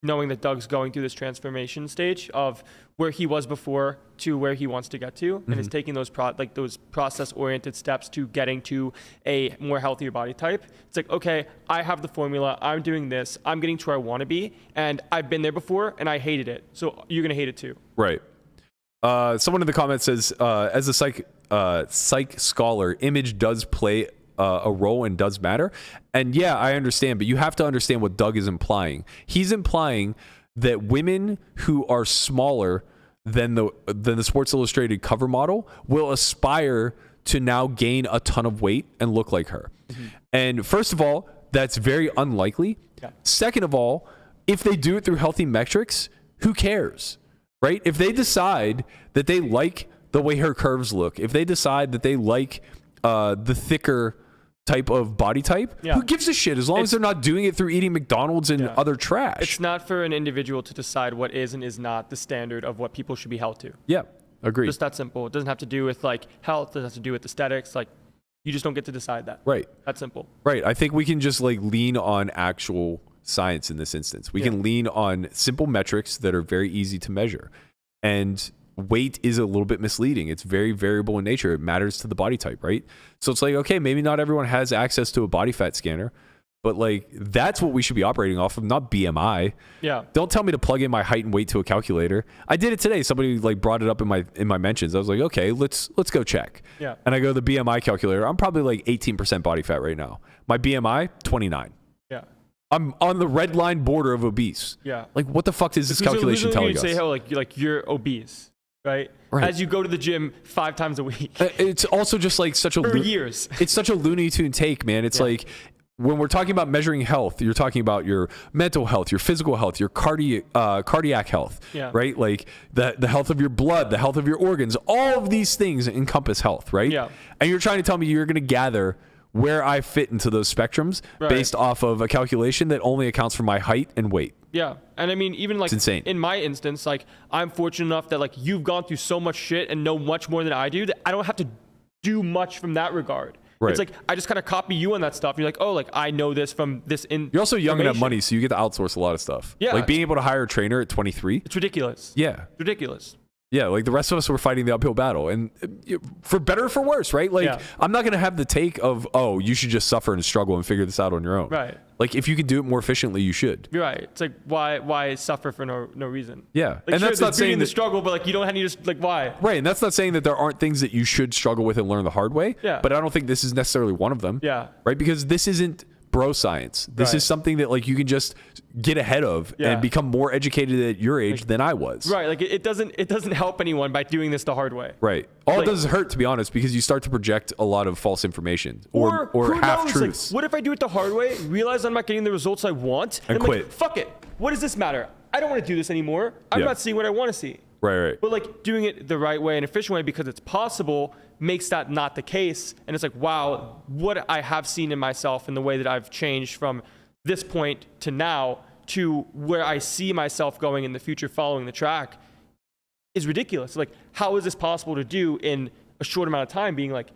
knowing that Doug's going through this transformation stage of where he was before to where he wants to get to, and is taking those those process-oriented steps to getting to a more healthier body type. It's like, okay, I have the formula. I'm doing this. I'm getting to where I want to be, and I've been there before, and I hated it. So you're gonna hate it too. Right. Someone in the comments says, as a psych scholar, image does play a role and does matter. And yeah, I understand, but you have to understand what Doug is implying. He's implying that women who are smaller than the Sports Illustrated cover model will aspire to now gain a ton of weight and look like her. And first of all, that's very unlikely. Second of all, if they do it through healthy metrics, who cares, right? If they decide that they like the way her curves look, if they decide that they like the thicker type of body type, who gives a shit as long as they're not doing it through eating McDonald's and other trash. It's not for an individual to decide what is and is not the standard of what people should be held to. Yeah, agreed. Just that simple. It doesn't have to do with like health. It doesn't have to do with aesthetics. Like, you just don't get to decide that. Right. That's simple. Right. I think we can just like lean on actual science in this instance. We can lean on simple metrics that are very easy to measure. And weight is a little bit misleading. It's very variable in nature. It matters to the body type, right? So it's like, okay, maybe not everyone has access to a body fat scanner, but like that's what we should be operating off of, not BMI. Yeah. Don't tell me to plug in my height and weight to a calculator. I did it today. Somebody like brought it up in my mentions. I was like, okay, let's go check. Yeah. And I go to the BMI calculator. I'm probably like 18% body fat right now. My BMI 29. Yeah. I'm on the red line border of obese. Yeah. Like what the fuck is this calculation telling us? Say how like you're obese. Right? As you go to the gym 5 times a week. It's also just like such a for years. It's such a Looney Tune take, man. It's like when we're talking about measuring health, you're talking about your mental health, your physical health, your cardiac health, right? Like the health of your blood, the health of your organs. All of these things encompass health, right? Yeah. And you're trying to tell me you're going to gather where I fit into those spectrums based off of a calculation that only accounts for my height and weight. Yeah. And I mean, even like it's insane. In my instance, like I'm fortunate enough that like you've gone through so much shit and know much more than I do that I don't have to do much from that regard. Right. It's like I just kind of copy you on that stuff. You're like, oh, like I know this from this. You're also young and have money, so you get to outsource a lot of stuff. Yeah. Like being able to hire a trainer at 23. It's ridiculous. Yeah. It's ridiculous. Yeah, like the rest of us were fighting the uphill battle, and for better or for worse, right? Like I'm not gonna have the take of, oh, you should just suffer and struggle and figure this out on your own. Right. Like if you can do it more efficiently, you should. You're right. It's like why suffer for no reason? Yeah, like, and sure, that's not saying the struggle, but like you don't have to just like why. Right, and that's not saying that there aren't things that you should struggle with and learn the hard way. Yeah. But I don't think this is necessarily one of them. Yeah. Right, because this isn't bro science. This is something that like you can just get ahead of and become more educated at your age than I was. Right. Like it doesn't help anyone by doing this the hard way. Right. All it does is hurt, to be honest, because you start to project a lot of false information or half truths. Like, what if I do it the hard way, realize I'm not getting the results I want, and quit? Like, fuck it. What does this matter? I don't want to do this anymore. I'm not seeing what I want to see. Right. But like doing it the right way and efficient way because it's possible makes that not the case. And it's like, wow, what I have seen in myself and the way that I've changed from this point to now to where I see myself going in the future following the track is ridiculous. Like, how is this possible to do in a short amount of time, being like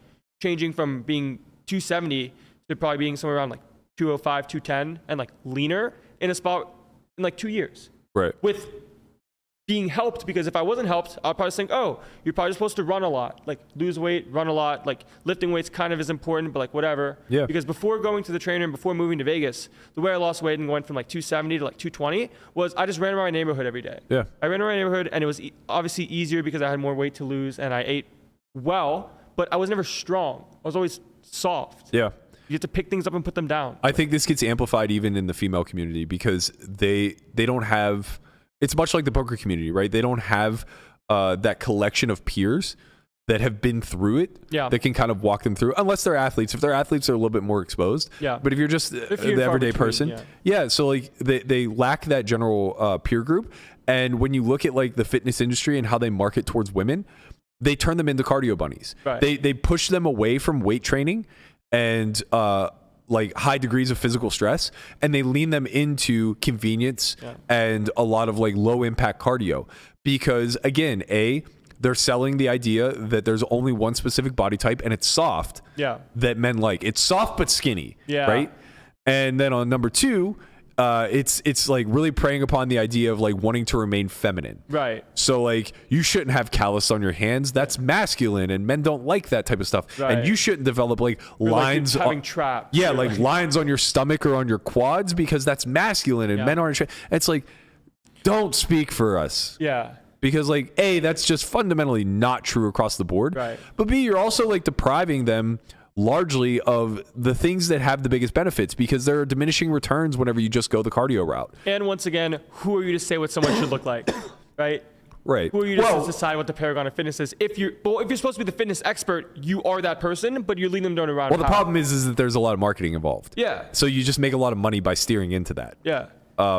changing from being 270 to probably being somewhere around like 205, 210 and like leaner in a spot in like 2 years. Right. With being helped, because if I wasn't helped, I'd probably think, oh, you're probably supposed to run a lot, like lose weight, run a lot, like lifting weights kind of is important, but like whatever. Yeah. Because before going to the trainer and before moving to Vegas, the way I lost weight and going from like 270 to like 220 was I just ran around my neighborhood every day. Yeah. I ran around my neighborhood, and it was obviously easier because I had more weight to lose and I ate well, but I was never strong. I was always soft. Yeah. You have to pick things up and put them down. I think this gets amplified even in the female community because they don't have. It's much like the poker community, right? They don't have that collection of peers that have been through it that can kind of walk them through, unless they're athletes. If they're athletes, they're a little bit more exposed. Yeah. But if you're just the everyday person, so like they lack that general peer group. And when you look at like the fitness industry and how they market towards women, they turn them into cardio bunnies. Right. They push them away from weight training and like high degrees of physical stress, and they lean them into convenience and a lot of like low impact cardio, because again, they're selling the idea that there's only one specific body type and it's soft that men like. It's soft but skinny, right? And then on number two, it's like really preying upon the idea of like wanting to remain feminine. Right. So like you shouldn't have callus on your hands. That's masculine, and men don't like that type of stuff. Right. And you shouldn't develop like lines having traps. Yeah, like lines on your stomach or on your quads because that's masculine, and men aren't. It's like, don't speak for us. Yeah. Because like that's just fundamentally not true across the board. Right. But B, you're also like depriving them largely of the things that have the biggest benefits, because there are diminishing returns whenever you just go the cardio route. And once again, who are you to say what someone should look like, right? Right. Who are you to decide what the paragon of fitness is? If you're supposed to be the fitness expert, you are that person, but you're leading them down around. Well, the problem is that there's a lot of marketing involved. Yeah. So you just make a lot of money by steering into that. Yeah.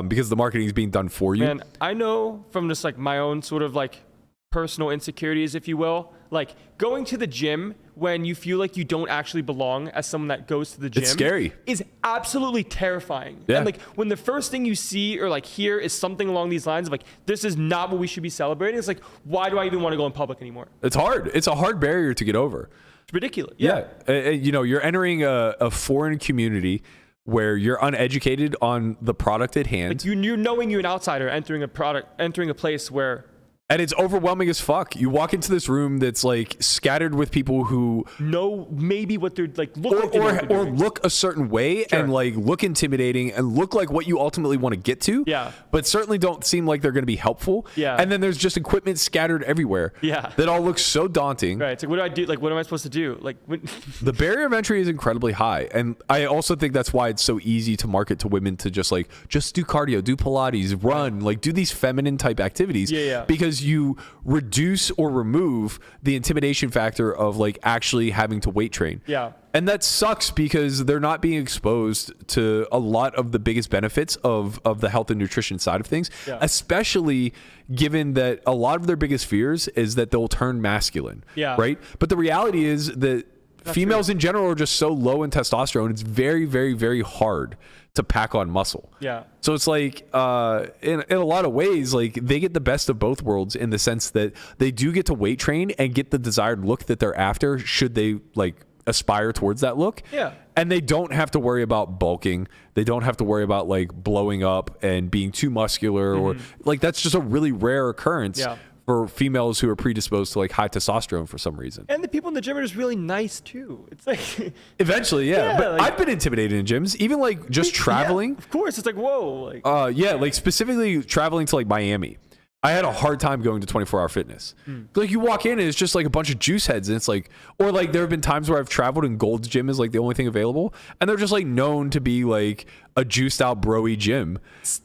Because the marketing is being done for you. And I know from just like my own sort of like personal insecurities, if you will, like going to the gym when you feel like you don't actually belong as someone that goes to the gym. It's scary. Is absolutely terrifying. Yeah. And like when the first thing you see or like hear is something along these lines of like, this is not what we should be celebrating. It's like, why do I even want to go in public anymore? It's hard. It's a hard barrier to get over. It's ridiculous. Yeah. You know, you're entering a foreign community where you're uneducated on the product at hand. Like you're knowing you're an outsider entering a place where. And it's overwhelming as fuck. You walk into this room that's like scattered with people who know maybe what they're like, or look a certain way and like look intimidating and look like what you ultimately want to get to. Yeah. But certainly don't seem like they're going to be helpful. Yeah. And then there's just equipment scattered everywhere. Yeah. That all looks so daunting. Right. It's like, what do I do? Like, what am I supposed to do? Like, the barrier of entry is incredibly high. And I also think that's why it's so easy to market to women to just do cardio, do Pilates, run, like do these feminine type activities. Yeah. Because you reduce or remove the intimidation factor of like actually having to weight train. Yeah. And that sucks because they're not being exposed to a lot of the biggest benefits of the health and nutrition side of things, especially given that a lot of their biggest fears is that they'll turn masculine. Yeah. Right. But the reality is that females in general are just so low in testosterone. It's very, very, very hard to pack on muscle. Yeah. So it's like, in a lot of ways, like they get the best of both worlds in the sense that they do get to weight train and get the desired look that they're after should they like aspire towards that look. Yeah. And they don't have to worry about bulking. They don't have to worry about like blowing up and being too muscular or like that's just a really rare occurrence. Yeah. For females who are predisposed to like high testosterone for some reason. And the people in the gym are just really nice too. It's like eventually, yeah. But like, I've been intimidated in gyms, even like just traveling. Yeah, of course, it's like whoa. Like like specifically traveling to like Miami. I had a hard time going to 24-hour fitness. Like you walk in and it's just like a bunch of juice heads and it's like, or like there have been times where I've traveled and Gold's Gym is like the only thing available and they're just like known to be like a juiced out broy gym.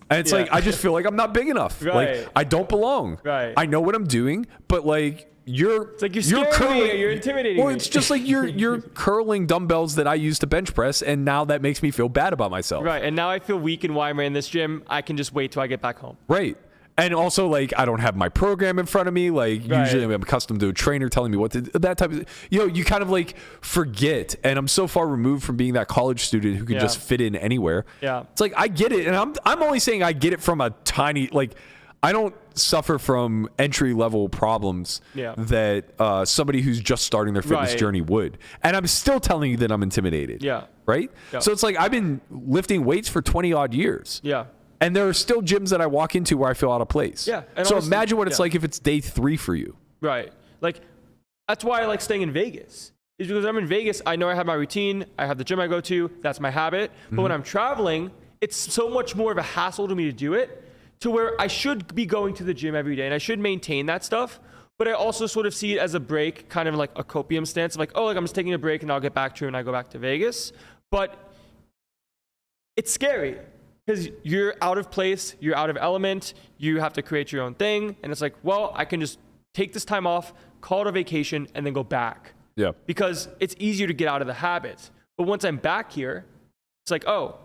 And it's like, I just feel like I'm not big enough. Right. Like I don't belong. Right. I know what I'm doing, but like it's like you're curling, you're intimidating or me. it's just like you're curling dumbbells that I use to bench press and now that makes me feel bad about myself. Right. And now I feel weak and why am I in this gym? I can just wait till I get back home. Right. And also, like, I don't have my program in front of me. Like, usually I'm accustomed to a trainer telling me what to do. That type of, you kind of, like, forget. And I'm so far removed from being that college student who can just fit in anywhere. Yeah. It's like, I get it. And I'm only saying I get it from a tiny, like, I don't suffer from entry-level problems that somebody who's just starting their fitness journey would. And I'm still telling you that I'm intimidated. Yeah. Right? Yeah. So it's like, I've been lifting weights for 20-odd years. Yeah. And there are still gyms that I walk into where I feel out of place. Yeah. And so honestly, imagine what it's like if it's day 3 for you. Right. Like, that's why I like staying in Vegas. Is because I'm in Vegas, I know I have my routine, I have the gym I go to, that's my habit. But when I'm traveling, it's so much more of a hassle to me to do it, to where I should be going to the gym every day and I should maintain that stuff. But I also sort of see it as a break, kind of like a copium stance of like, oh, like I'm just taking a break and I'll get back to it when I go back to Vegas. But it's scary because you're out of place, you're out of element, you have to create your own thing. And it's like, well, I can just take this time off, call it a vacation, and then go back. Yeah. Because it's easier to get out of the habit. But once I'm back here, it's like, oh,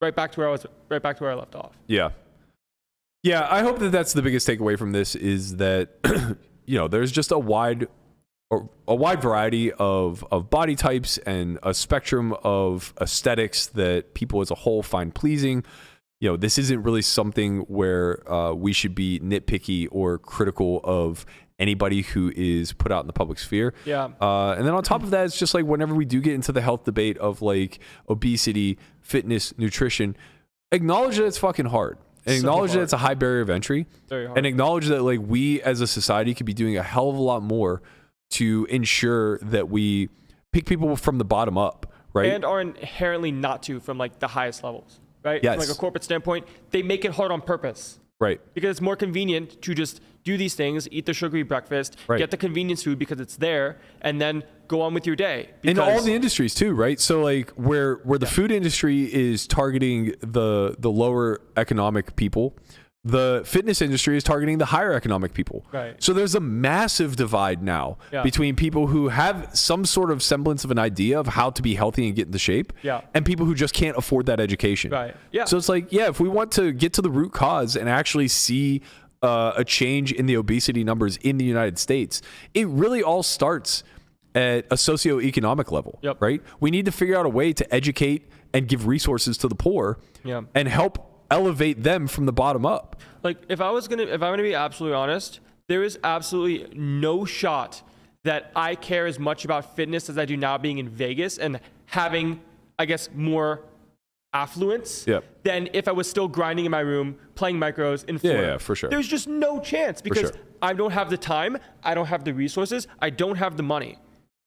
right back to where I left off. Yeah. Yeah, I hope that that's the biggest takeaway from this is that, there's just a wide variety of body types and a spectrum of aesthetics that people as a whole find pleasing. This isn't really something where we should be nitpicky or critical of anybody who is put out in the public sphere. Yeah. And then on top of that, it's just like whenever we do get into the health debate of like obesity, fitness, nutrition, acknowledge that it's fucking hard. And acknowledge that it's a high barrier of entry. Very hard. And acknowledge that like we as a society could be doing a hell of a lot more to ensure that we pick people from the bottom up, right? And are inherently not to from like the highest levels, right? Yes. From like a corporate standpoint, they make it hard on purpose. Right. Because it's more convenient to just do these things, eat the sugary breakfast, get the convenience food because it's there, and then go on with your day. In all the industries too, right? So like where the food industry is targeting the lower economic people, the fitness industry is targeting the higher economic people. Right. So there's a massive divide now between people who have some sort of semblance of an idea of how to be healthy and get into shape and people who just can't afford that education. Right. Yeah. So it's like, if we want to get to the root cause and actually see a change in the obesity numbers in the United States, it really all starts at a socioeconomic level, right? We need to figure out a way to educate and give resources to the poor and help elevate them from the bottom up. Like if I'm gonna be absolutely honest, there is absolutely no shot that I care as much about fitness as I do now being in Vegas and having, I guess, more affluence than if I was still grinding in my room playing micros in Florida. Yeah, for sure. There's just no chance because I don't have the time, I don't have the resources, I don't have the money.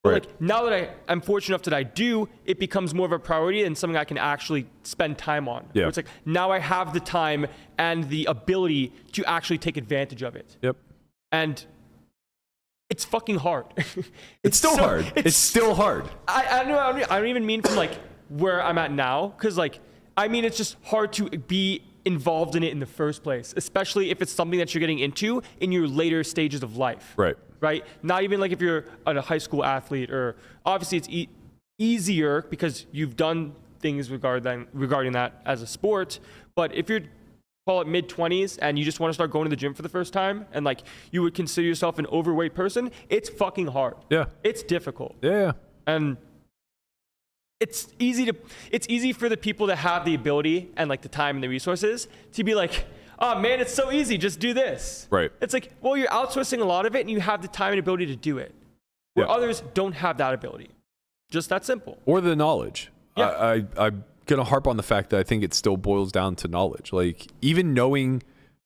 But like now that I'm fortunate enough that I do, it becomes more of a priority and something I can actually spend time on. Yeah. It's like now I have the time and the ability to actually take advantage of it. Yep. And it's fucking hard. It's still hard. It's still hard. I don't even mean from like where I'm at now, because like I mean it's just hard to be involved in it in the first place, especially if it's something that you're getting into in your later stages of life. Right? Not even like if you're a high school athlete, or obviously it's easier because you've done things regarding that as a sport. But if you're, call it mid-20s and you just want to start going to the gym for the first time and like you would consider yourself an overweight person, it's fucking hard. Yeah. It's difficult. Yeah. And it's easy for the people that have the ability and like the time and the resources to be like, oh man, it's so easy, just do this. Right. It's like, well, you're outsourcing a lot of it and you have the time and ability to do it. Where others don't have that ability. Just that simple. Or the knowledge. Yeah. I'm going to harp on the fact that I think it still boils down to knowledge. Like even knowing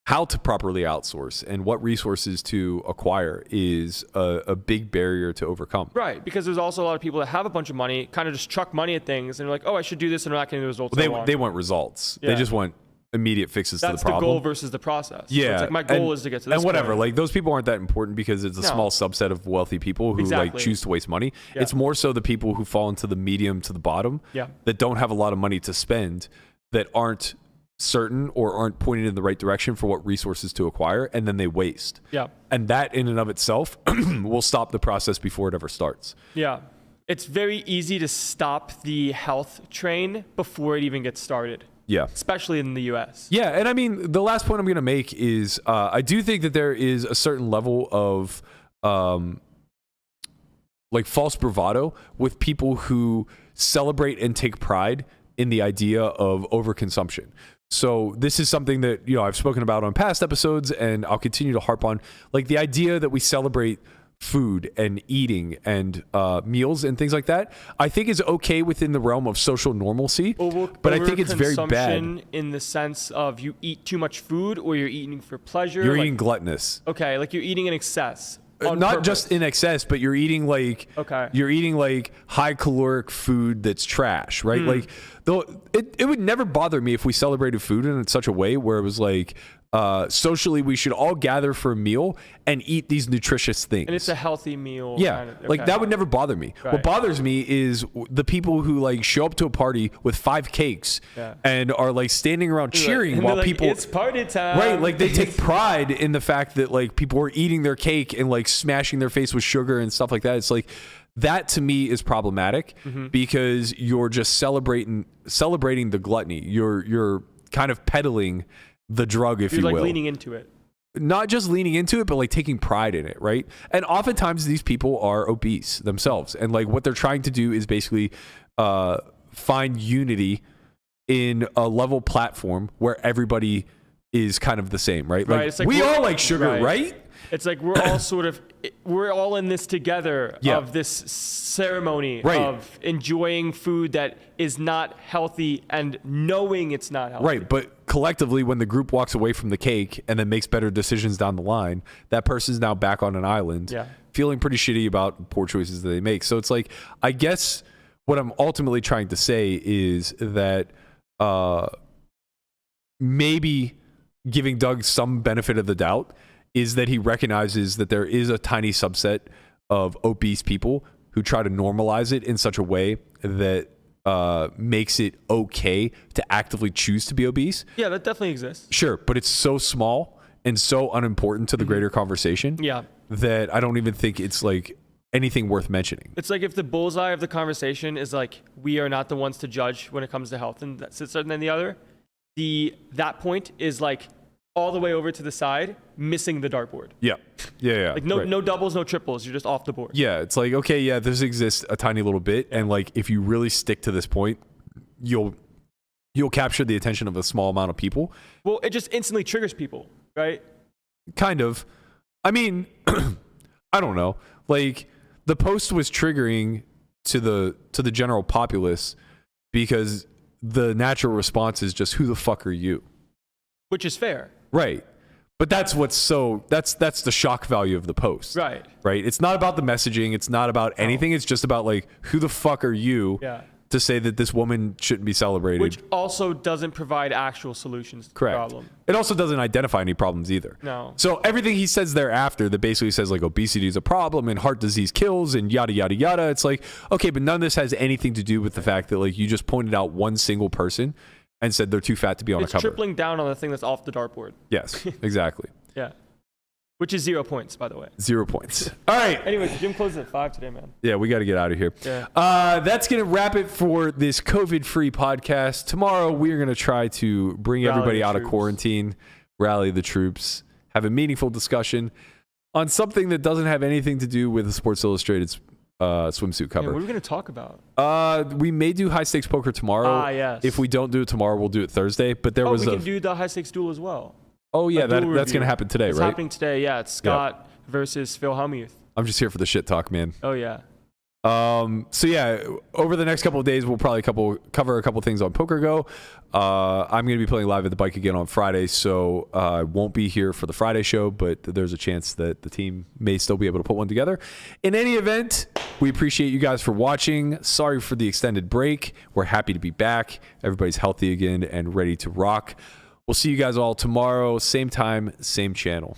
how to properly outsource and what resources to acquire is a big barrier to overcome. Right, because there's also a lot of people that have a bunch of money, kind of just chuck money at things and they're like, oh, I should do this and I'm not getting the results I want. They want results. They just want immediate fixes to the problem. That's the goal versus the process. Yeah. So it's like my goal is to get to this and whatever. point. Like those people aren't that important because it's a small subset of wealthy people who like choose to waste money. Yeah. It's more so the people who fall into the medium to the bottom that don't have a lot of money to spend, that aren't certain or aren't pointing in the right direction for what resources to acquire, and then they waste. Yeah. And that in and of itself will stop the process before it ever starts. Yeah. It's very easy to stop the health train before it even gets started. Yeah. Especially in the US. Yeah. And I mean, the last point I'm going to make is I do think that there is a certain level of like false bravado with people who celebrate and take pride in the idea of overconsumption. So this is something that, I've spoken about on past episodes and I'll continue to harp on, like the idea that we celebrate food and eating and meals and things like that, I think is okay within the realm of social normalcy. But I think it's very bad in the sense of you eat too much food or you're eating for pleasure. You're eating gluttonous. Okay, like you're eating in excess. Not just in excess, but you're eating like high caloric food that's trash, right? Like though it would never bother me if we celebrated food in such a way where it was like socially we should all gather for a meal and eat these nutritious things. And it's a healthy meal. Yeah, kind of, like that would never bother me. Right. What bothers me is the people who like show up to a party with 5 cakes and are like standing around cheering and while like, people. It's party time. Right, like they take pride in the fact that like people are eating their cake and like smashing their face with sugar and stuff like that. It's like that to me is problematic because you're just celebrating the gluttony. You're kind of peddling the drug, if you will. You're like leaning into it. Not just leaning into it, but like taking pride in it, right? And oftentimes these people are obese themselves. And like what they're trying to do is basically find unity in a level platform where everybody is kind of the same, right? Like, it's like we all like sugar, right? It's like we're all in this together of this ceremony of enjoying food that is not healthy and knowing it's not healthy. Right, but collectively, when the group walks away from the cake and then makes better decisions down the line, that person's now back on an island feeling pretty shitty about poor choices that they make. So it's like, I guess what I'm ultimately trying to say is that maybe giving Doug some benefit of the doubt is that he recognizes that there is a tiny subset of obese people who try to normalize it in such a way that makes it okay to actively choose to be obese. Yeah, that definitely exists. Sure, but it's so small and so unimportant to the greater conversation that I don't even think it's like anything worth mentioning. It's like if the bullseye of the conversation is like, we are not the ones to judge when it comes to health and that's certain than the other, that point is like all the way over to the side, missing the dartboard. Yeah. Like no doubles, no triples. You're just off the board. Yeah, it's like, okay, yeah, this exists a tiny little bit, and like if you really stick to this point, you'll capture the attention of a small amount of people. Well, it just instantly triggers people, right? Kind of. I mean, I don't know. Like the post was triggering to the general populace because the natural response is just, who the fuck are you? Which is fair. Right. But that's that's the shock value of the post. Right. Right. It's not about the messaging. It's not about anything. It's just about like, who the fuck are you to say that this woman shouldn't be celebrated? Which also doesn't provide actual solutions to the problem. It also doesn't identify any problems either. No. So everything he says thereafter that basically says like obesity is a problem and heart disease kills and yada, yada, yada. It's like, okay, but none of this has anything to do with the fact that like you just pointed out one single person and said they're too fat to be on a cover. It's tripling down on the thing that's off the dartboard. Yes, exactly. Yeah. Which is 0 points, by the way. 0 points. All right. Anyways, the gym closes at 5 today, man. Yeah, we got to get out of here. Yeah. That's going to wrap it for this COVID-free podcast. Tomorrow, we're going to try to bring everybody out of quarantine, rally the troops, have a meaningful discussion on something that doesn't have anything to do with the Sports Illustrated swimsuit cover. Yeah, what are we going to talk about? We may do high stakes poker tomorrow. Yes. If we don't do it tomorrow, we'll do it Thursday. But we can do the high stakes duel as well. Oh yeah, that's going to happen today, it's right? It's happening today. Yeah, it's Scott versus Phil Hellmuth. I'm just here for the shit talk, man. Oh yeah. So yeah, over the next couple of days, we'll probably cover a couple things on Poker Go. I'm going to be playing live at the bike again on Friday, so I won't be here for the Friday show, but there's a chance that the team may still be able to put one together. In any event, we appreciate you guys for watching. Sorry for the extended break. We're happy to be back. Everybody's healthy again and ready to rock. We'll see you guys all tomorrow, same time, same channel.